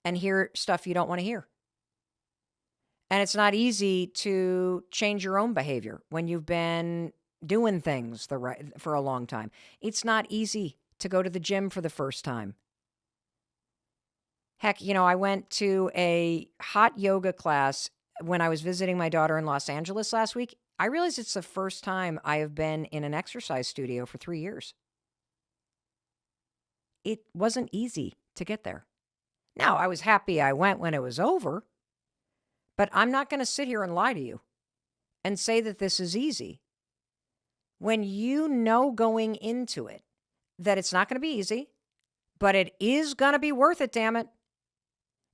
and hear stuff you don't want to hear. And it's not easy to change your own behavior when you've been doing things for a long time. It's not easy to go to the gym for the first time. Heck, I went to a hot yoga class when I was visiting my daughter in Los Angeles last week. I realized it's the first time I have been in an exercise studio for 3 years. It wasn't easy to get there. Now, I was happy I went when it was over, But I'm not going to sit here and lie to you and say that this is easy. When you know going into it that it's not going to be easy, but it is going to be worth it, damn it.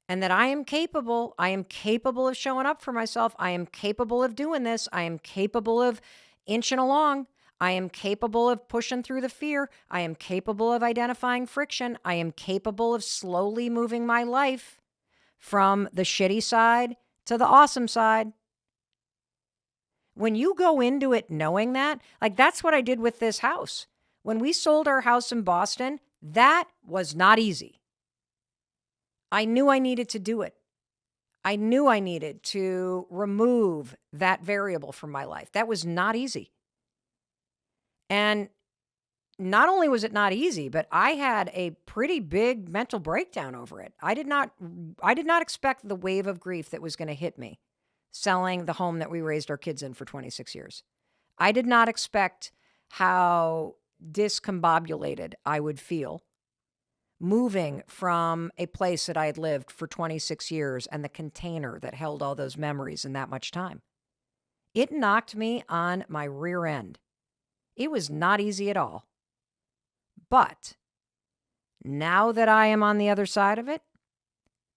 And that I am capable of showing up for myself. I am capable of doing this. I am capable of inching along. I am capable of pushing through the fear. I am capable of identifying friction. I am capable of slowly moving my life from the shitty side to the awesome side. When you go into it knowing that, like that's what I did with this house. When we sold our house in Boston, that was not easy. I knew I needed to do it. I knew I needed to remove that variable from my life. That was not easy. And not only was it not easy, but I had a pretty big mental breakdown over it. I did not expect the wave of grief that was going to hit me selling the home that we raised our kids in for 26 years. I did not expect how discombobulated I would feel moving from a place that I had lived for 26 years and the container that held all those memories in that much time. It knocked me on my rear end. It was not easy at all. But now that I am on the other side of it,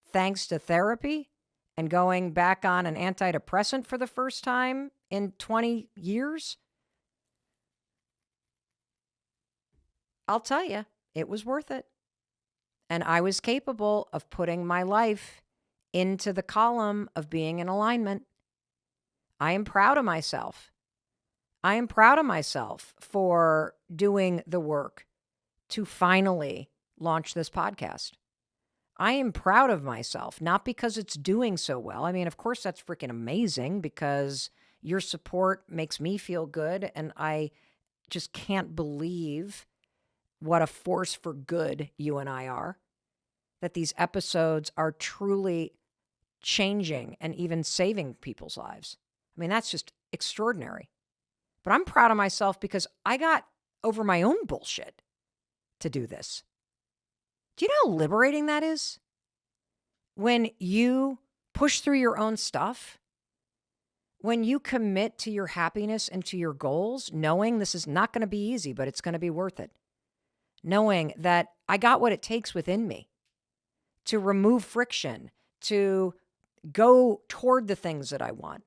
thanks to therapy and going back on an antidepressant for the first time in 20 years, I'll tell you, it was worth it. And I was capable of putting my life into the column of being in alignment. I am proud of myself. I am proud of myself for doing the work to finally launch this podcast. I am proud of myself, not because it's doing so well. I mean, of course, that's freaking amazing because your support makes me feel good. And I just can't believe what a force for good you and I are, that these episodes are truly changing and even saving people's lives. I mean, that's just extraordinary. But I'm proud of myself because I got over my own bullshit to do this. Do you know how liberating that is? When you push through your own stuff, when you commit to your happiness and to your goals, knowing this is not going to be easy, but it's going to be worth it. Knowing that I got what it takes within me to remove friction, to go toward the things that I want.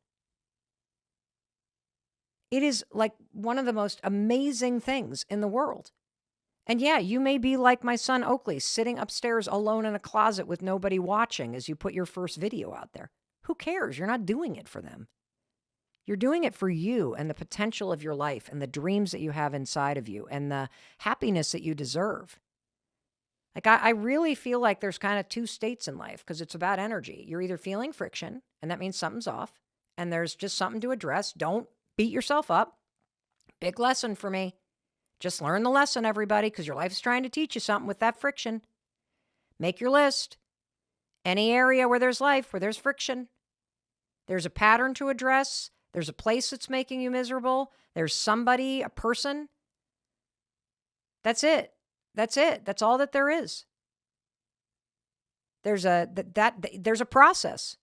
It is like one of the most amazing things in the world. And yeah, you may be like my son Oakley, sitting upstairs alone in a closet with nobody watching as you put your first video out there. Who cares? You're not doing it for them. You're doing it for you and the potential of your life and the dreams that you have inside of you and the happiness that you deserve. Like I really feel like there's kind of two states in life because it's about energy. You're either feeling friction, and that means something's off, and there's just something to address. Don't beat yourself up. Big lesson for me. Just learn the lesson, everybody, because your life is trying to teach you something with that friction. Make your list. Any area where there's life, where there's friction, there's a pattern to address. There's a place that's making you miserable. There's somebody, a person. That's it. That's it. That's all that there is. There's a process.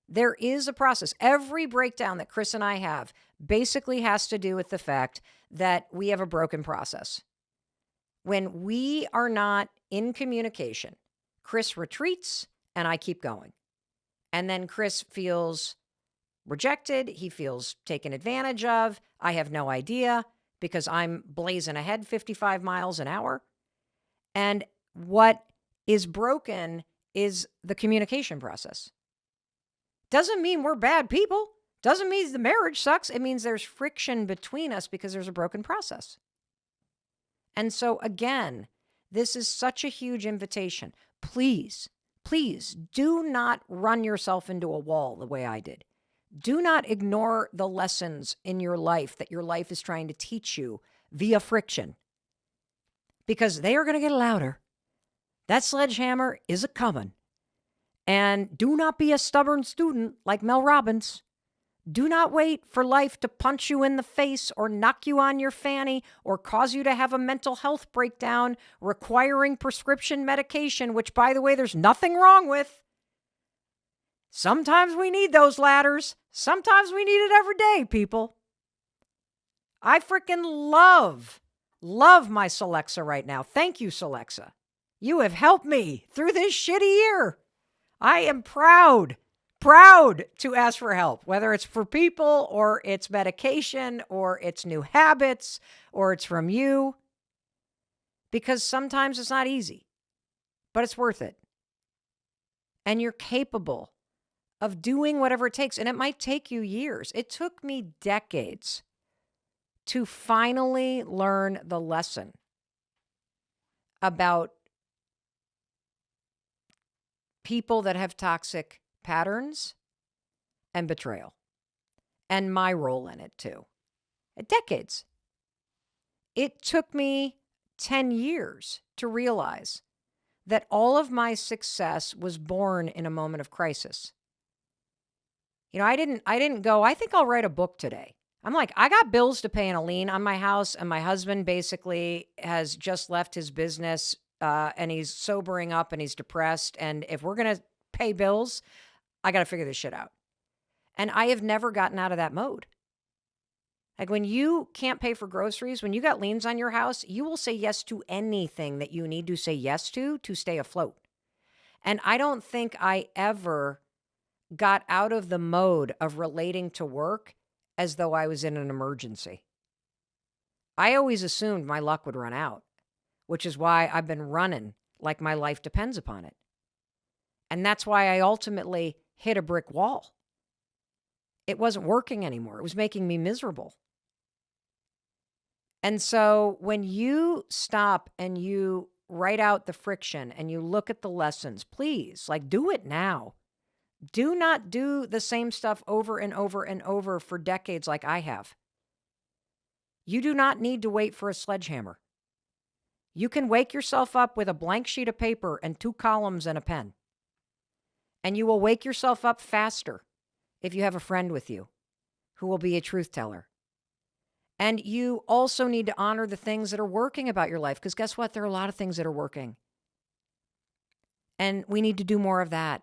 There is a process. Every breakdown that Chris and I have basically has to do with the fact that we have a broken process. When we are not in communication, Chris retreats and I keep going. And then Chris feels rejected. He feels taken advantage of. I have no idea because I'm blazing ahead 55 miles an hour. And what is broken is the communication process. Doesn't mean we're bad people. Doesn't mean the marriage sucks. It means there's friction between us because there's a broken process. And so again, this is such a huge invitation. Please, please do not run yourself into a wall the way I did. Do not ignore the lessons in your life that your life is trying to teach you via friction, because they are going to get louder. That sledgehammer is a coming. And do not be a stubborn student like Mel Robbins. Do not wait for life to punch you in the face or knock you on your fanny or cause you to have a mental health breakdown requiring prescription medication, which, by the way, there's nothing wrong with. Sometimes we need those ladders. Sometimes we need it every day, people. I freaking love my Celexa right now. Thank you, Celexa. You have helped me through this shitty year. I am proud to ask for help, whether it's for people or it's medication or it's new habits or it's from you, because sometimes it's not easy, but it's worth it. And you're capable of doing whatever it takes. And it might take you years. It took me decades to finally learn the lesson about people that have toxic patterns and betrayal, and my role in it too. Decades. It took me 10 years to realize that all of my success was born in a moment of crisis. You know, I didn't go, I think I'll write a book today. I'm like, I got bills to pay and a lien on my house, and my husband basically has just left his business, and he's sobering up and he's depressed. And if we're going to pay bills, I got to figure this shit out. And I have never gotten out of that mode. Like when you can't pay for groceries, when you got liens on your house, you will say yes to anything that you need to say yes to stay afloat. And I don't think I ever got out of the mode of relating to work as though I was in an emergency. I always assumed my luck would run out, which is why I've been running like my life depends upon it. And that's why I ultimately hit a brick wall. It wasn't working anymore. It was making me miserable. And so when you stop and you write out the friction and you look at the lessons, please, like, do it now. Do not do the same stuff over and over and over for decades like I have. You do not need to wait for a sledgehammer. You can wake yourself up with a blank sheet of paper and 2 columns and a pen. And you will wake yourself up faster if you have a friend with you who will be a truth teller. And you also need to honor the things that are working about your life, because guess what? There are a lot of things that are working. And we need to do more of that.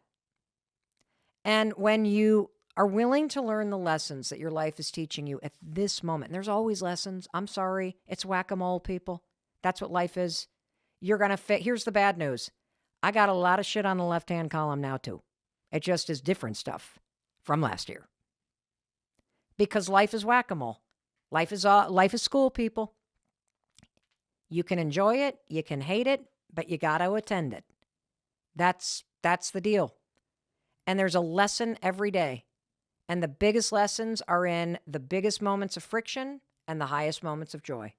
And when you are willing to learn the lessons that your life is teaching you at this moment, and there's always lessons. I'm sorry. It's whack-a-mole, people. That's what life is. You're going to here's the bad news. I got a lot of shit on the left-hand column now, too. It just is different stuff from last year. Because life is whack-a-mole. Life is school, people. You can enjoy it, you can hate it, but you got to attend it. That's the deal. And there's a lesson every day. And the biggest lessons are in the biggest moments of friction and the highest moments of joy.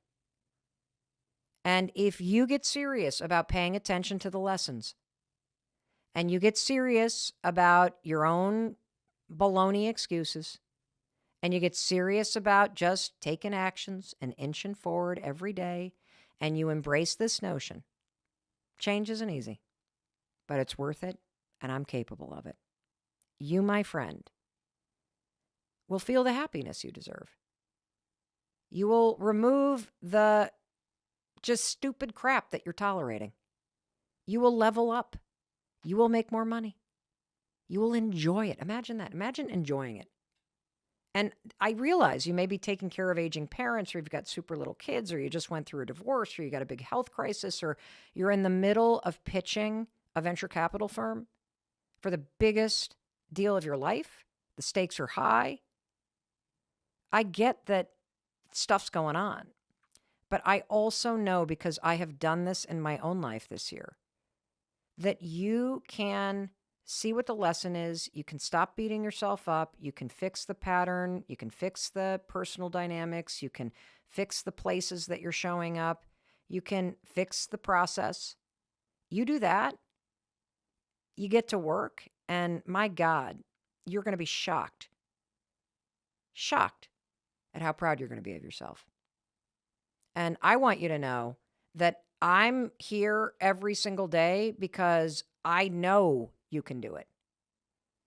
And if you get serious about paying attention to the lessons, and you get serious about your own baloney excuses, and you get serious about just taking actions and inching forward every day, and you embrace this notion, change isn't easy, but it's worth it, and I'm capable of it. You, my friend, will feel the happiness you deserve. You will remove the just stupid crap that you're tolerating. You will level up. You will make more money. You will enjoy it. Imagine that. Imagine enjoying it. And I realize you may be taking care of aging parents, or you've got super little kids, or you just went through a divorce, or you got a big health crisis, or you're in the middle of pitching a venture capital firm for the biggest deal of your life. The stakes are high. I get that stuff's going on, but I also know, because I have done this in my own life this year, that you can see what the lesson is. You can stop beating yourself up. You can fix the pattern. You can fix the personal dynamics. You can fix the places that you're showing up. You can fix the process. You do that, you get to work, and my God, you're going to be shocked at how proud you're going to be of yourself. And I want you to know that I'm here every single day because I know you can do it.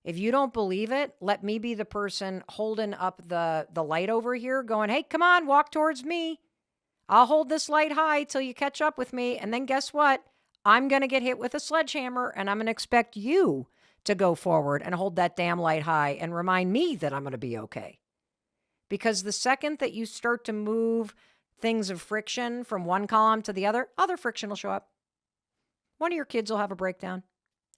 If you don't believe it, let me be the person holding up the light over here going, hey, come on, walk towards me. I'll hold this light high till you catch up with me. And then guess what? I'm going to get hit with a sledgehammer, and I'm going to expect you to go forward and hold that damn light high and remind me that I'm going to be okay. Because the second that you start to move things of friction from one column to the other friction will show up. One of your kids will have a breakdown.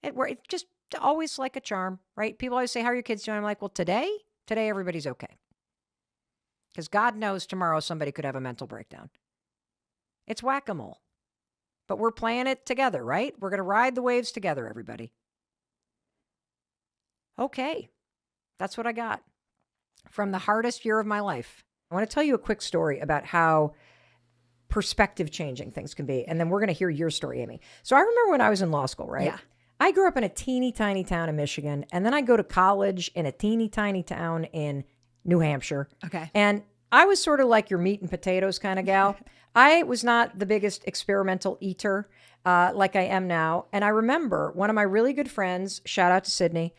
It's just always like a charm, right? People always say, how are your kids doing? I'm like, well, today everybody's okay. Because God knows tomorrow somebody could have a mental breakdown. It's whack-a-mole. But we're playing it together, right? We're going to ride the waves together, everybody. Okay. That's what I got from the hardest year of my life. I want to tell you a quick story about how perspective changing things can be. And then we're going to hear your story, Amy. So I remember when I was in law school, right? Yeah. I grew up in a teeny tiny town in Michigan. And then I go to college in a teeny tiny town in New Hampshire. Okay. And I was sort of like your meat and potatoes kind of gal. I was not the biggest experimental eater like I am now. And I remember one of my really good friends, shout out to Sydney,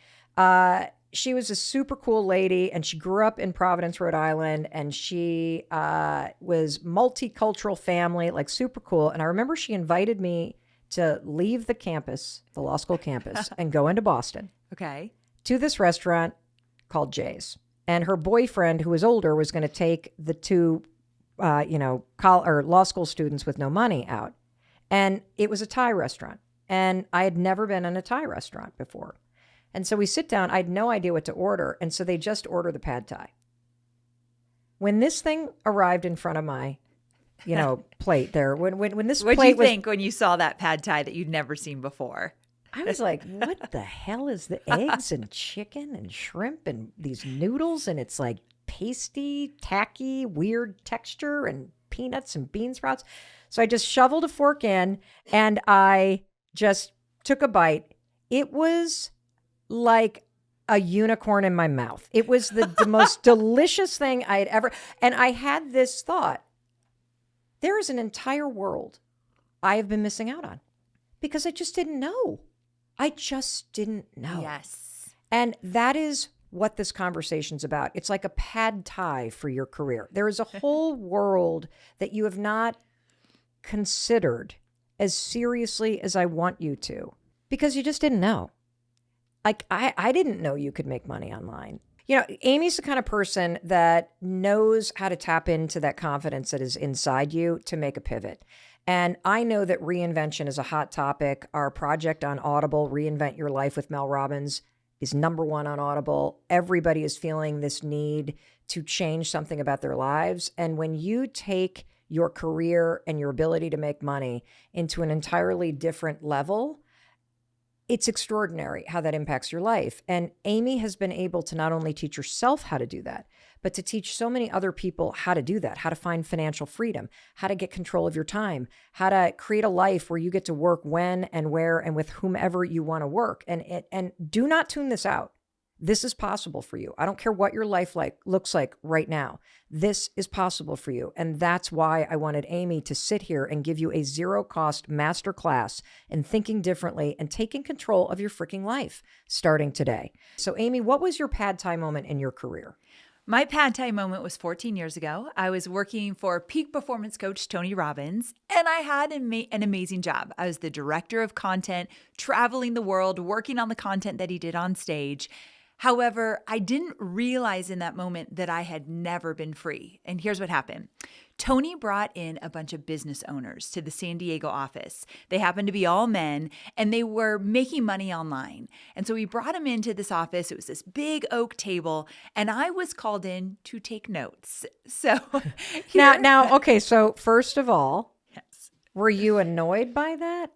she was a super cool lady, and she grew up in Providence, Rhode Island, and she was multicultural family, like super cool. And I remember she invited me to leave the campus, the law school campus, and go into Boston. Okay. To this restaurant called Jay's. And her boyfriend, who was older, was going to take the two, law school students with no money out. And it was a Thai restaurant. And I had never been in a Thai restaurant before. And so we sit down. I had no idea what to order. And so they just order the pad thai. When this thing arrived in front of my, plate there, when this What'd plate you was, think when you saw that pad thai that you'd never seen before? I was like, what the hell is the eggs and chicken and shrimp and these noodles? And it's like pasty, tacky, weird texture and peanuts and bean sprouts. So I just shoveled a fork in and I just took a bite. It was like a unicorn in my mouth. It was the most delicious thing I had ever. And I had this thought, there is an entire world I have been missing out on because I just didn't know. I just didn't know. Yes. And that is what this conversation's about. It's like a pad thai for your career. There is a whole world that you have not considered as seriously as I want you to because you just didn't know. Like, I didn't know you could make money online. Amy's the kind of person that knows how to tap into that confidence that is inside you to make a pivot. And I know that reinvention is a hot topic. Our project on Audible, Reinvent Your Life with Mel Robbins, is #1 on Audible. Everybody is feeling this need to change something about their lives. And when you take your career and your ability to make money into an entirely different level, it's extraordinary how that impacts your life. And Amy has been able to not only teach herself how to do that, but to teach so many other people how to do that, how to find financial freedom, how to get control of your time, how to create a life where you get to work when and where and with whomever you want to work. And do not tune this out. This is possible for you. I don't care what your life looks like right now. This is possible for you. And that's why I wanted Amy to sit here and give you a zero-cost masterclass in thinking differently and taking control of your freaking life starting today. So Amy, what was your pad thai moment in your career? My pad thai moment was 14 years ago. I was working for peak performance coach Tony Robbins, and I had an amazing job. I was the director of content, traveling the world, working on the content that he did on stage. However, I didn't realize in that moment that I had never been free. And here's what happened. Tony brought in a bunch of business owners to the San Diego office. They happened to be all men, and they were making money online. And so he brought them into this office. It was this big oak table, and I was called in to take notes. So now, okay, so first of all, yes. Were you annoyed by that?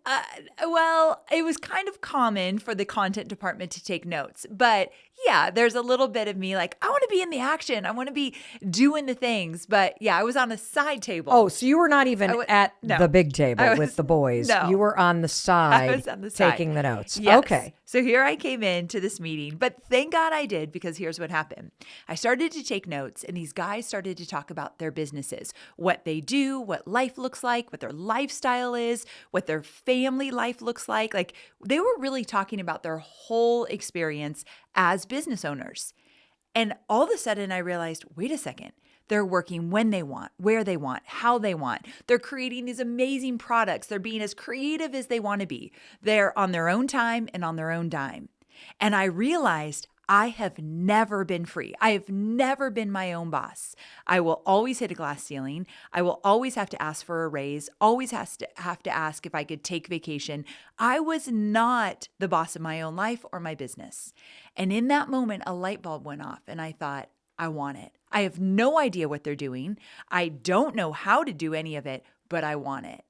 Well, it was kind of common for the content department to take notes. But yeah, there's a little bit of me like, I want to be in the action. I want to be doing the things. But yeah, I was on a side table. Oh, so you were not even at the big table with the boys. No. You were on the side, I was on the side taking the notes. Yes. Okay. So here I came into this meeting, but thank God I did, because here's what happened. I started to take notes, and these guys started to talk about their businesses, what they do, what life looks like, what their lifestyle is, what their family life looks like. Like, they were really talking about their whole experience as business owners. And all of a sudden I realized, wait a second. They're working when they want, where they want, how they want. They're creating these amazing products. They're being as creative as they want to be. They're on their own time and on their own dime. And I realized I have never been free. I have never been my own boss. I will always hit a glass ceiling. I will always have to ask for a raise, always have to ask if I could take vacation. I was not the boss of my own life or my business. And in that moment, a light bulb went off and I thought, I want it. I have no idea what they're doing. I don't know how to do any of it, but I want it.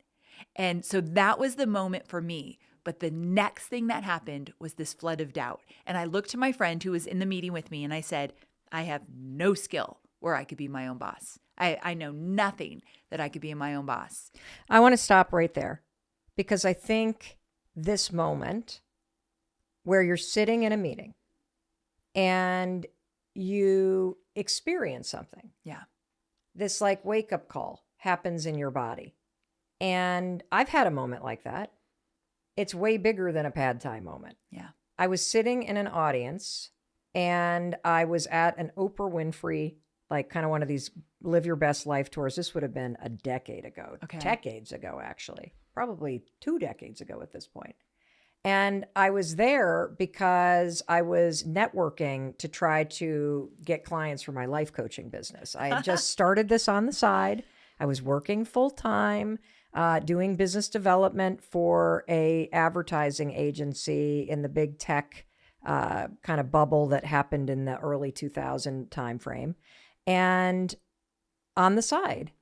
And so that was the moment for me. But the next thing that happened was this flood of doubt. And I looked to my friend who was in the meeting with me and I said, I have no skill where I could be my own boss. I know nothing that I could be my own boss. I want to stop right there because I think this moment where you're sitting in a meeting and you experience something. Yeah. This like wake up call happens in your body. And I've had a moment like that. It's way bigger than a pad thai moment. Yeah. I was sitting in an audience and I was at an Oprah Winfrey, like kind of one of these live your best life tours. This would have been a decade ago, decades ago, actually, probably 2 decades ago at this point. And I was there because I was networking to try to get clients for my life coaching business. I had just started this on the side. I was working full time. Doing business development for a advertising agency in the big tech kind of bubble that happened in the early 2000 timeframe. And on the side,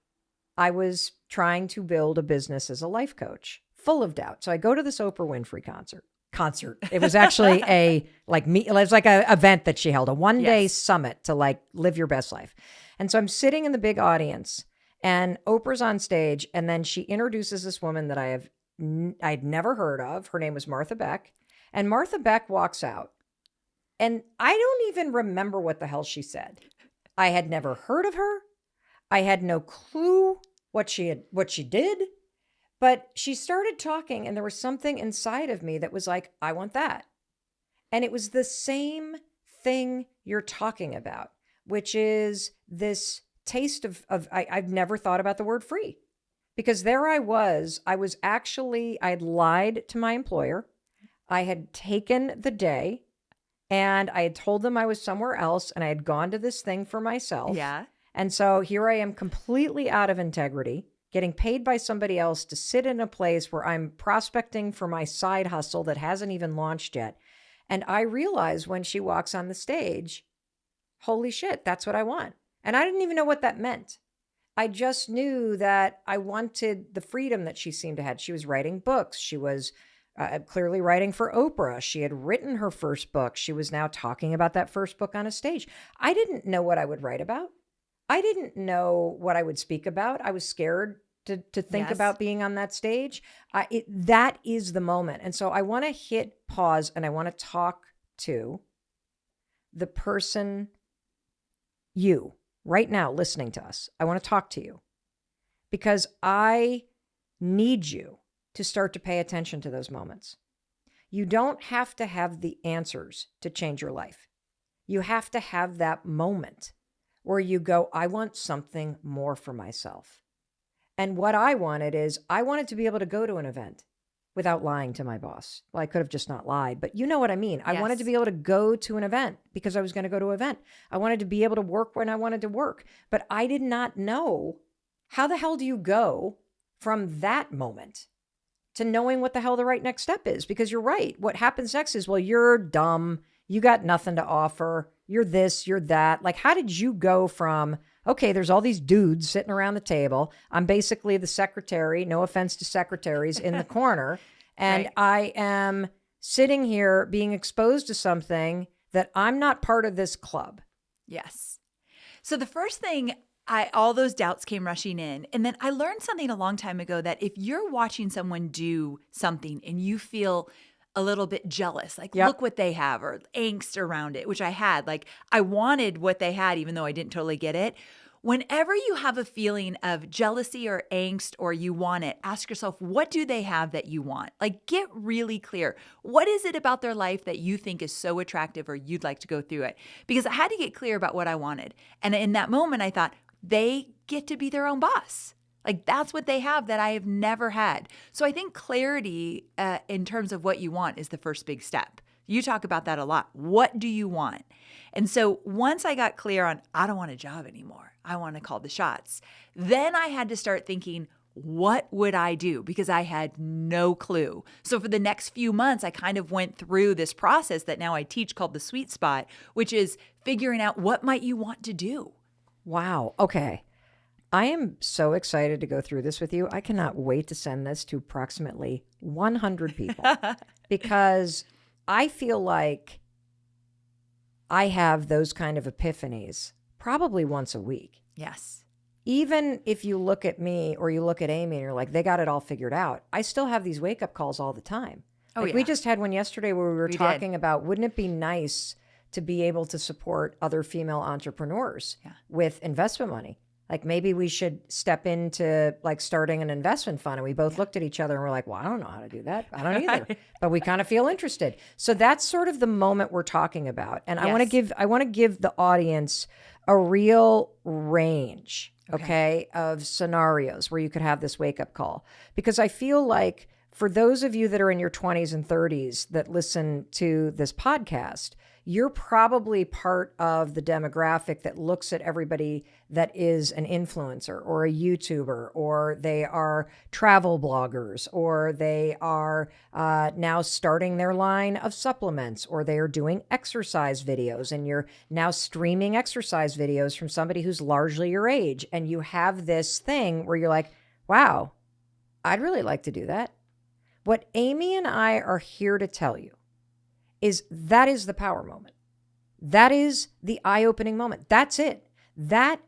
I was trying to build a business as a life coach, full of doubt. So I go to this Oprah Winfrey concert. It was actually it was like an event that she held, a one-day summit to like live your best life. And so I'm sitting in the big audience. And Oprah's on stage, and then she introduces this woman that I'd never heard of. Her name was Martha Beck. And Martha Beck walks out. And I don't even remember what the hell she said. I had never heard of her. I had no clue what she did. But she started talking, and there was something inside of me that was like, I want that. And it was the same thing you're talking about, which is this taste of I've never thought about the word free, because there I had lied to my employer. I had taken the day and I had told them I was somewhere else and I had gone to this thing for myself. Yeah. And so here I am completely out of integrity, getting paid by somebody else to sit in a place where I'm prospecting for my side hustle that hasn't even launched yet. And I realize when she walks on the stage, holy shit, that's what I want. And I didn't even know what that meant. I just knew that I wanted the freedom that she seemed to have. She was writing books. She was clearly writing for Oprah. She had written her first book. She was now talking about that first book on a stage. I didn't know what I would write about. I didn't know what I would speak about. I was scared to think about being on that stage. That is the moment. And so I want to hit pause and I want to talk to the person, you, right now listening to us. I want to talk to you because I need you to start to pay attention to those moments. You don't have to have the answers to change your life. You have to have that moment where you go, I want something more for myself. And what I wanted to be able to go to an event without lying to my boss. Well, I could have just not lied, but you know what I mean. I wanted to be able to go to an event because I was going to go to an event. I wanted to be able to work when I wanted to work, but I did not know how the hell do you go from that moment to knowing what the hell the right next step is? Because you're right. What happens next is, well, you're dumb. You got nothing to offer. You're this, you're that. Like, how did you go from, okay, there's all these dudes sitting around the table. I'm basically the secretary, no offense to secretaries, in the corner. And I am sitting here being exposed to something that I'm not part of this club. Yes. So the first thing, all those doubts came rushing in. And then I learned something a long time ago that if you're watching someone do something and you feel a little bit jealous, like look what they have, or angst around it, which I had, like I wanted what they had, even though I didn't totally get it. Whenever you have a feeling of jealousy or angst or you want it, ask yourself, what do they have that you want? Like, get really clear. What is it about their life that you think is so attractive or you'd like to go through it? Because I had to get clear about what I wanted. And in that moment, I thought, they get to be their own boss. Like, that's what they have that I have never had. So I think clarity in terms of what you want is the first big step. You talk about that a lot. What do you want? And so once I got clear on, I don't want a job anymore, I want to call the shots, then I had to start thinking, what would I do? Because I had no clue. So for the next few months, I kind of went through this process that now I teach called the sweet spot, which is figuring out what might you want to do. Wow. Okay. I am so excited to go through this with you. I cannot wait to send this to approximately 100 people because I feel like I have those kind of epiphanies probably once a week. Yes. Even if you look at me or you look at Amy and you're like, they got it all figured out. I still have these wake up calls all the time. Oh, like yeah. We just had one yesterday where we were We talking did. about, wouldn't it be nice to be able to support other female entrepreneurs with investment money? Like maybe we should step into like starting an investment fund. And we both looked at each other and we're like, well, I don't know how to do that. I don't either, but we kind of feel interested. So that's sort of the moment we're talking about. And I want to give the audience a real range, okay, of scenarios where you could have this wake up call. Because I feel like for those of you that are in your 20s and 30s that listen to this podcast, you're probably part of the demographic that looks at everybody that is an influencer or a YouTuber, or they are travel bloggers, or they are now starting their line of supplements, or they are doing exercise videos, and you're now streaming exercise videos from somebody who's largely your age. And you have this thing where you're like, wow, I'd really like to do that. What Amy and I are here to tell you is that is the power moment. That is the eye-opening moment. That's it. That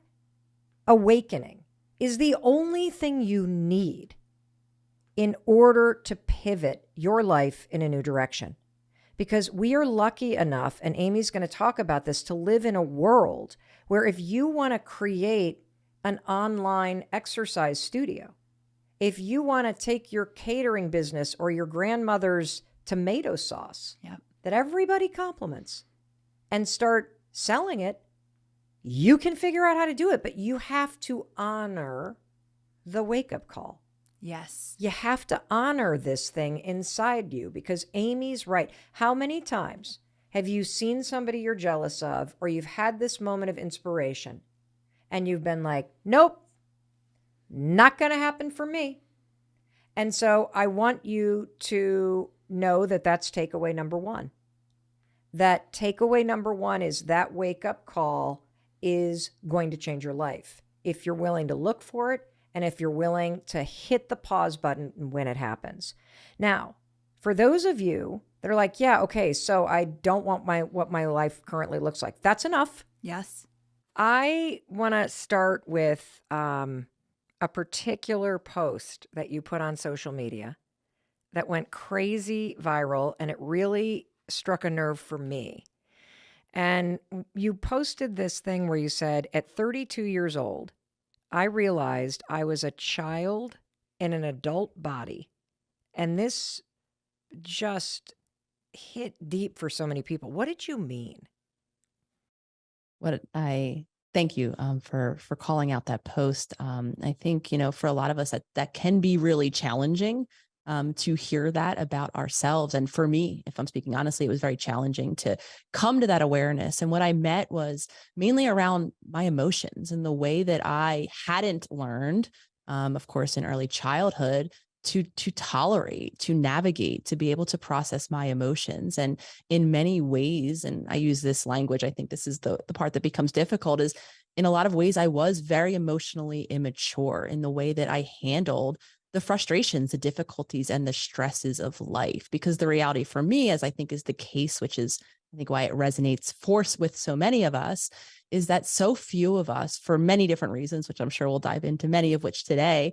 awakening is the only thing you need in order to pivot your life in a new direction. Because we are lucky enough, and Amy's going to talk about this, to live in a world where if you want to create an online exercise studio, if you want to take your catering business or your grandmother's tomato sauce that everybody compliments and start selling it, you can figure out how to do it, but you have to honor the wake-up call. Yes. You have to honor this thing inside you, because Amy's right. How many times have you seen somebody you're jealous of, or you've had this moment of inspiration and you've been like, nope, not going to happen for me? And so I want you to know that that's takeaway number one. That takeaway number one is that wake-up call is going to change your life if you're willing to look for it and if you're willing to hit the pause button when it happens. Now, for those of you that are like, yeah, okay, so I don't want what my life currently looks like. That's enough. Yes. I want to start with a particular post that you put on social media that went crazy viral, and it really struck a nerve for me. And you posted this thing where you said, at 32 years old, I realized I was a child in an adult body. And this just hit deep for so many people. What did you mean? Thank you for calling out that post. I think, for a lot of us that can be really challenging to hear that about ourselves. And for me, if I'm speaking honestly, it was very challenging to come to that awareness. And what I met was mainly around my emotions and the way that I hadn't learned, of course, in early childhood, to tolerate, to navigate, to be able to process my emotions. And in many ways, and I use this language, I think this is the part that becomes difficult, is in a lot of ways, I was very emotionally immature in the way that I handled the frustrations, the difficulties, and the stresses of life. Because the reality for me, as I think is the case, which is I think why it resonates with so many of us, is that so few of us, for many different reasons, which I'm sure we'll dive into many of which today,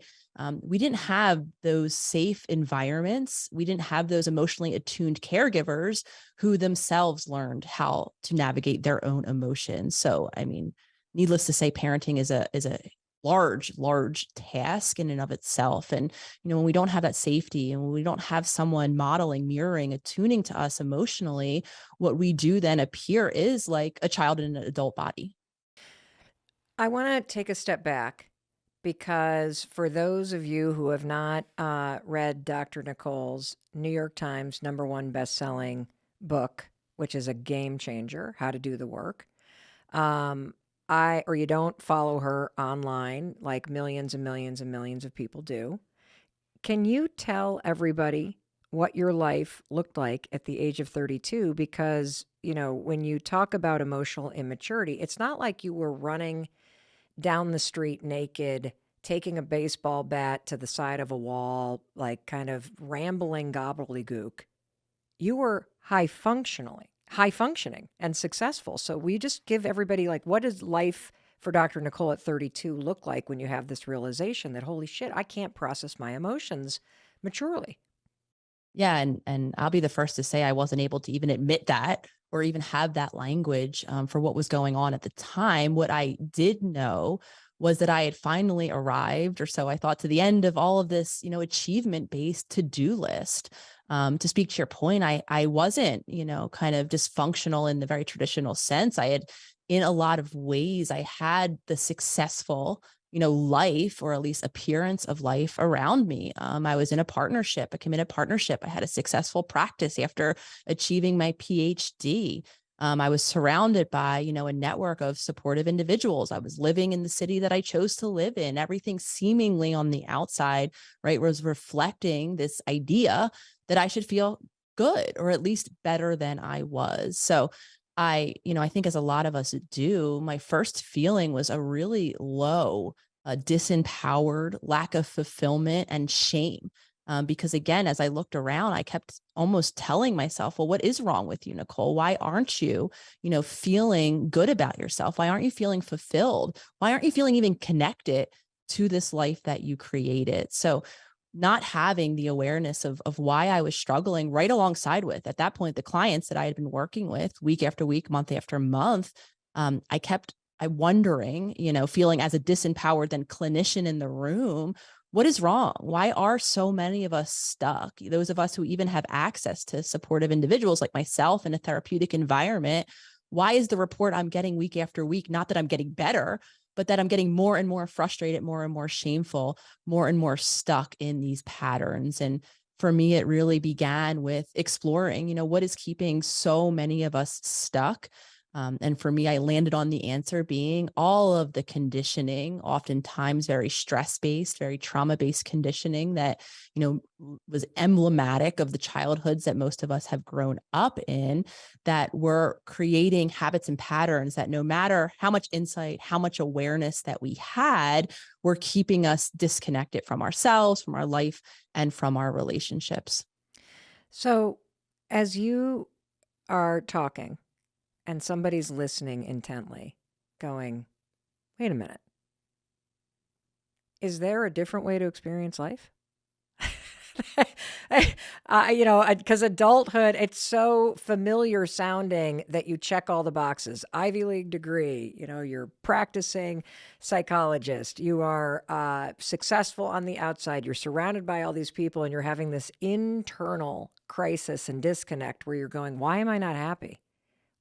we didn't have those safe environments. We didn't have those emotionally attuned caregivers who themselves learned how to navigate their own emotions. So, I mean, needless to say, parenting is a large task in and of itself. And, when we don't have that safety and when we don't have someone modeling, mirroring, attuning to us emotionally, what we do then appear is like a child in an adult body. I want to take a step back, because for those of you who have not read Dr. Nicole's New York Times #1 best-selling book, which is a game changer, How to Do the Work. Or you don't follow her online like millions and millions and millions of people do. Can you tell everybody what your life looked like at the age of 32? Because, when you talk about emotional immaturity, it's not like you were running down the street naked, taking a baseball bat to the side of a wall, like kind of rambling gobbledygook. You were high functioning and successful. So we just give everybody, like, what does life for Dr. Nicole at 32 look like when you have this realization that, holy shit, I can't process my emotions maturely? Yeah. And I'll be the first to say I wasn't able to even admit that or even have that language for what was going on at the time. What I did know was that I had finally arrived, or so I thought, to the end of all of this, achievement-based to-do list. To speak to your point, I wasn't, kind of dysfunctional in the very traditional sense. I had, in a lot of ways, I had the successful life, or at least appearance of life around me. I was in a partnership, a committed partnership. I had a successful practice after achieving my PhD. I was surrounded by, a network of supportive individuals. I was living in the city that I chose to live in. Everything seemingly on the outside, right, was reflecting this idea that I should feel good, or at least better than I was. So I think, as a lot of us do, my first feeling was a really low, disempowered, lack of fulfillment and shame. Because again, as I looked around, I kept almost telling myself, well, what is wrong with you, Nicole? Why aren't you, feeling good about yourself? Why aren't you feeling fulfilled? Why aren't you feeling even connected to this life that you created? So not having the awareness of why I was struggling right alongside with, at that point, the clients that I had been working with week after week, month after month, I wondering, feeling as a disempowered then clinician in the room, what is wrong? Why are so many of us stuck? Those of us who even have access to supportive individuals like myself in a therapeutic environment, why is the report I'm getting week after week, not that I'm getting better, but that I'm getting more and more frustrated, more and more shameful, more and more stuck in these patterns? And for me, it really began with exploring, what is keeping so many of us stuck. And for me, I landed on the answer being all of the conditioning, oftentimes very stress-based, very trauma-based conditioning that, was emblematic of the childhoods that most of us have grown up in, that were creating habits and patterns that, no matter how much insight, how much awareness that we had, were keeping us disconnected from ourselves, from our life, and from our relationships. So as you are talking, and somebody's listening intently, going, wait a minute, is there a different way to experience life? Because adulthood, it's so familiar sounding that you check all the boxes. Ivy League degree, you're practicing psychologist, you are successful on the outside, you're surrounded by all these people, and you're having this internal crisis and disconnect where you're going, why am I not happy?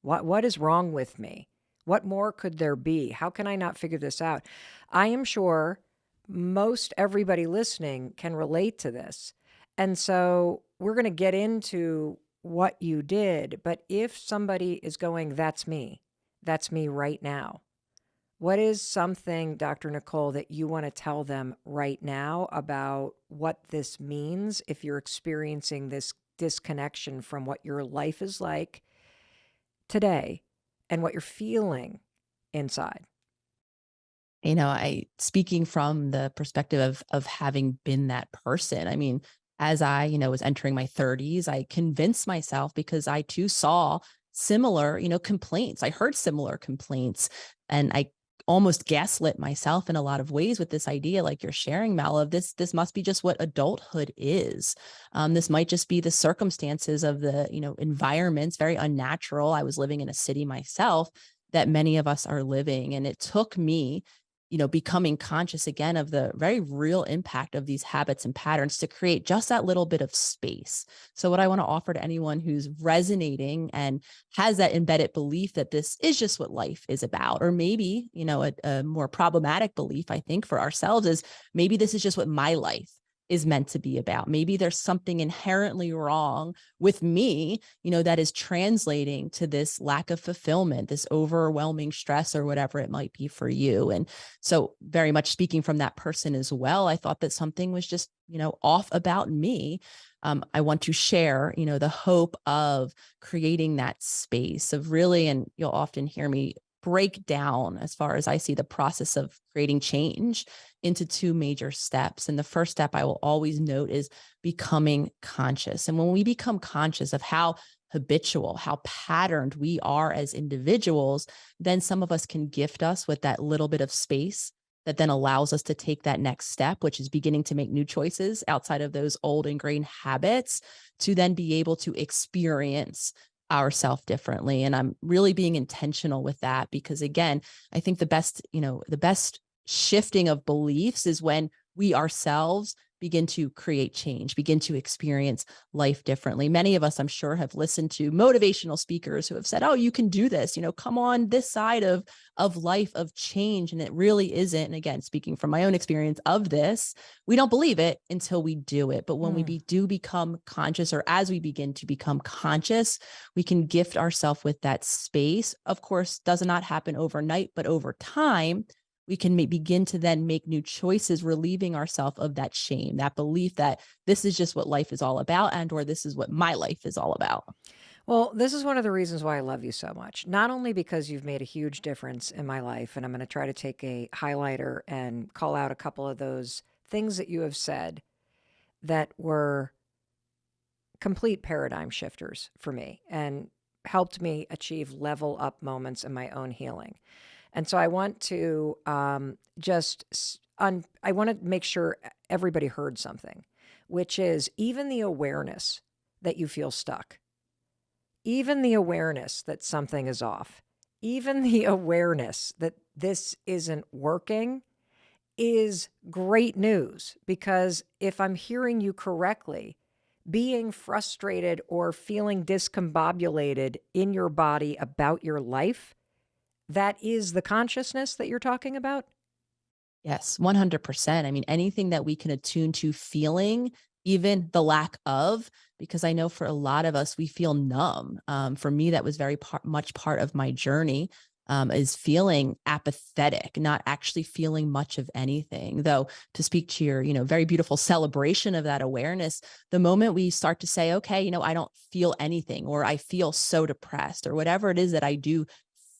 What is wrong with me? What more could there be? How can I not figure this out? I am sure most everybody listening can relate to this. And so we're going to get into what you did. But if somebody is going, that's me right now. What is something, Dr. Nicole, that you want to tell them right now about what this means if you're experiencing this disconnection from what your life is like today and what you're feeling inside? I speaking from the perspective of having been that person. I mean, as I, was entering my 30s, I convinced myself, because I too saw similar, complaints. I heard similar complaints, and I almost gaslit myself in a lot of ways with this idea, like you're sharing, Mel, of this must be just what adulthood is. This might just be the circumstances of the, environments, very unnatural. I was living in a city myself that many of us are living. And it took me, becoming conscious again of the very real impact of these habits and patterns to create just that little bit of space. So what I want to offer to anyone who's resonating and has that embedded belief that this is just what life is about, or maybe, a more problematic belief, I think, for ourselves is maybe this is just what my life is meant to be about. Maybe there's something inherently wrong with me, that is translating to this lack of fulfillment, this overwhelming stress, or whatever it might be for you. And so, very much speaking from that person as well, I thought that something was just, off about me. I want to share, the hope of creating that space of really, and you'll often hear me break down, as far as I see the process of creating change, into two major steps. And the first step I will always note is becoming conscious. And when we become conscious of how habitual, how patterned we are as individuals, then some of us can gift us with that little bit of space that then allows us to take that next step, which is beginning to make new choices outside of those old ingrained habits, to then be able to experience ourselves differently. And I'm really being intentional with that, because again, I think the best shifting of beliefs is when we ourselves begin to create change, begin to experience life differently. Many of us, I'm sure, have listened to motivational speakers who have said, oh, you can do this, come on this side of life, of change. And it really isn't. And again, speaking from my own experience of this, we don't believe it until we do it. But when we do become conscious, or as we begin to become conscious, we can gift ourselves with that space. Of course, does not happen overnight, but over time, we can begin to then make new choices, relieving ourselves of that shame, that belief that this is just what life is all about, or this is what my life is all about. Well, this is one of the reasons why I love you so much. Not only because you've made a huge difference in my life, and I'm going to try to take a highlighter and call out a couple of those things that you have said that were complete paradigm shifters for me and helped me achieve level up moments in my own healing. And so I want to I want to make sure everybody heard something, which is even the awareness that you feel stuck, even the awareness that something is off, even the awareness that this isn't working is great news. Because if I'm hearing you correctly, being frustrated or feeling discombobulated in your body about your life, that is the consciousness that you're talking about? Yes, 100%. I mean, anything that we can attune to feeling, even the lack of, because I know for a lot of us, we feel numb. For me, that was very much part of my journey, is feeling apathetic, not actually feeling much of anything. Though, to speak to your, very beautiful celebration of that awareness, the moment we start to say, okay, I don't feel anything, or I feel so depressed, or whatever it is that I do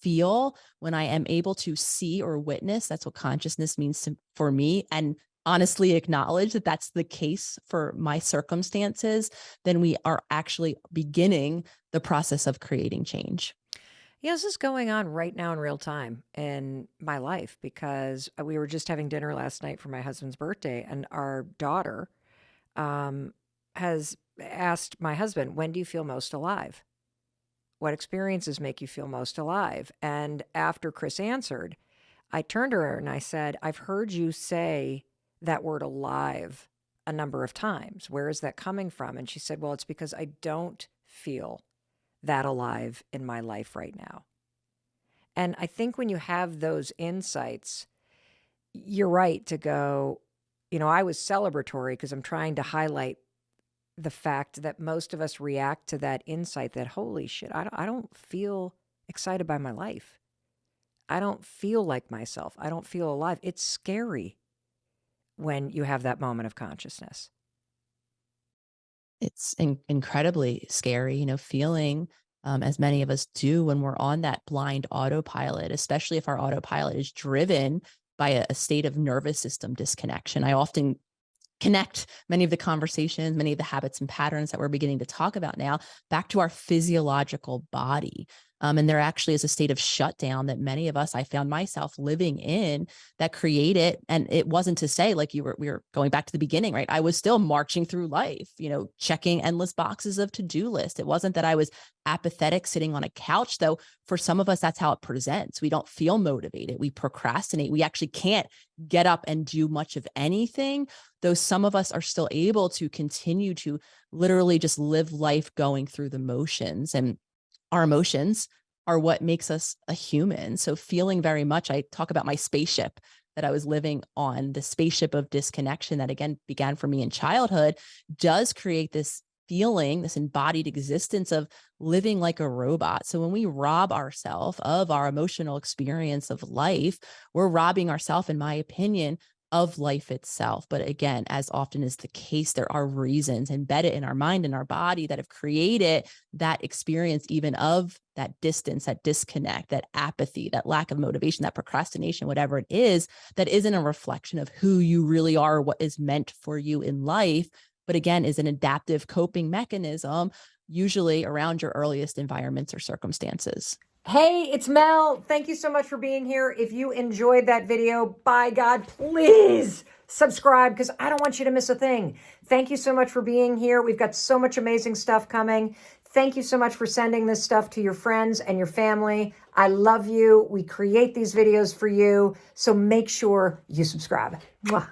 feel, when I am able to see or witness, that's what consciousness means for me, and honestly acknowledge that that's the case for my circumstances, then we are actually beginning the process of creating change. Yeah, this is going on right now in real time in my life, because we were just having dinner last night for my husband's birthday, and our daughter has asked my husband, when do you feel most alive? What experiences make you feel most alive? And after Chris answered, I turned to her and I said, I've heard you say that word alive a number of times. Where is that coming from? And she said, well, it's because I don't feel that alive in my life right now. And I think when you have those insights, you're right to go, I was celebratory because I'm trying to highlight the fact that most of us react to that insight that, holy shit, I don't feel excited by my life. I don't feel like myself. I don't feel alive. It's scary when you have that moment of consciousness. It's incredibly scary, feeling, as many of us do when we're on that blind autopilot, especially if our autopilot is driven by a state of nervous system disconnection. I often connect many of the conversations, many of the habits and patterns that we're beginning to talk about now back to our physiological body. And there actually is a state of shutdown that many of us, I found myself living in, that created, and it wasn't to say like we were going back to the beginning, right? I was still marching through life, checking endless boxes of to-do list. It wasn't that I was apathetic sitting on a couch, though. For some of us, that's how it presents. We don't feel motivated. We procrastinate. We actually can't get up and do much of anything, though some of us are still able to continue to literally just live life going through the motions. And our emotions are what makes us a human. So feeling very much, I talk about my spaceship, that I was living on, the spaceship of disconnection that again began for me in childhood, does create this feeling, this embodied existence of living like a robot. So when we rob ourselves of our emotional experience of life, we're robbing ourselves, in my opinion, of life itself. But again, as often is the case, there are reasons embedded in our mind and our body that have created that experience, even of that distance, that disconnect, that apathy, that lack of motivation, that procrastination, whatever it is, that isn't a reflection of who you really are, what is meant for you in life, but again, is an adaptive coping mechanism, usually around your earliest environments or circumstances. Hey, it's Mel. Thank you so much for being here. If you enjoyed that video, by God, please subscribe because I don't want you to miss a thing. Thank you so much for being here. We've got so much amazing stuff coming. Thank you so much for sending this stuff to your friends and your family. I love you. We create these videos for you. So make sure you subscribe. Mwah.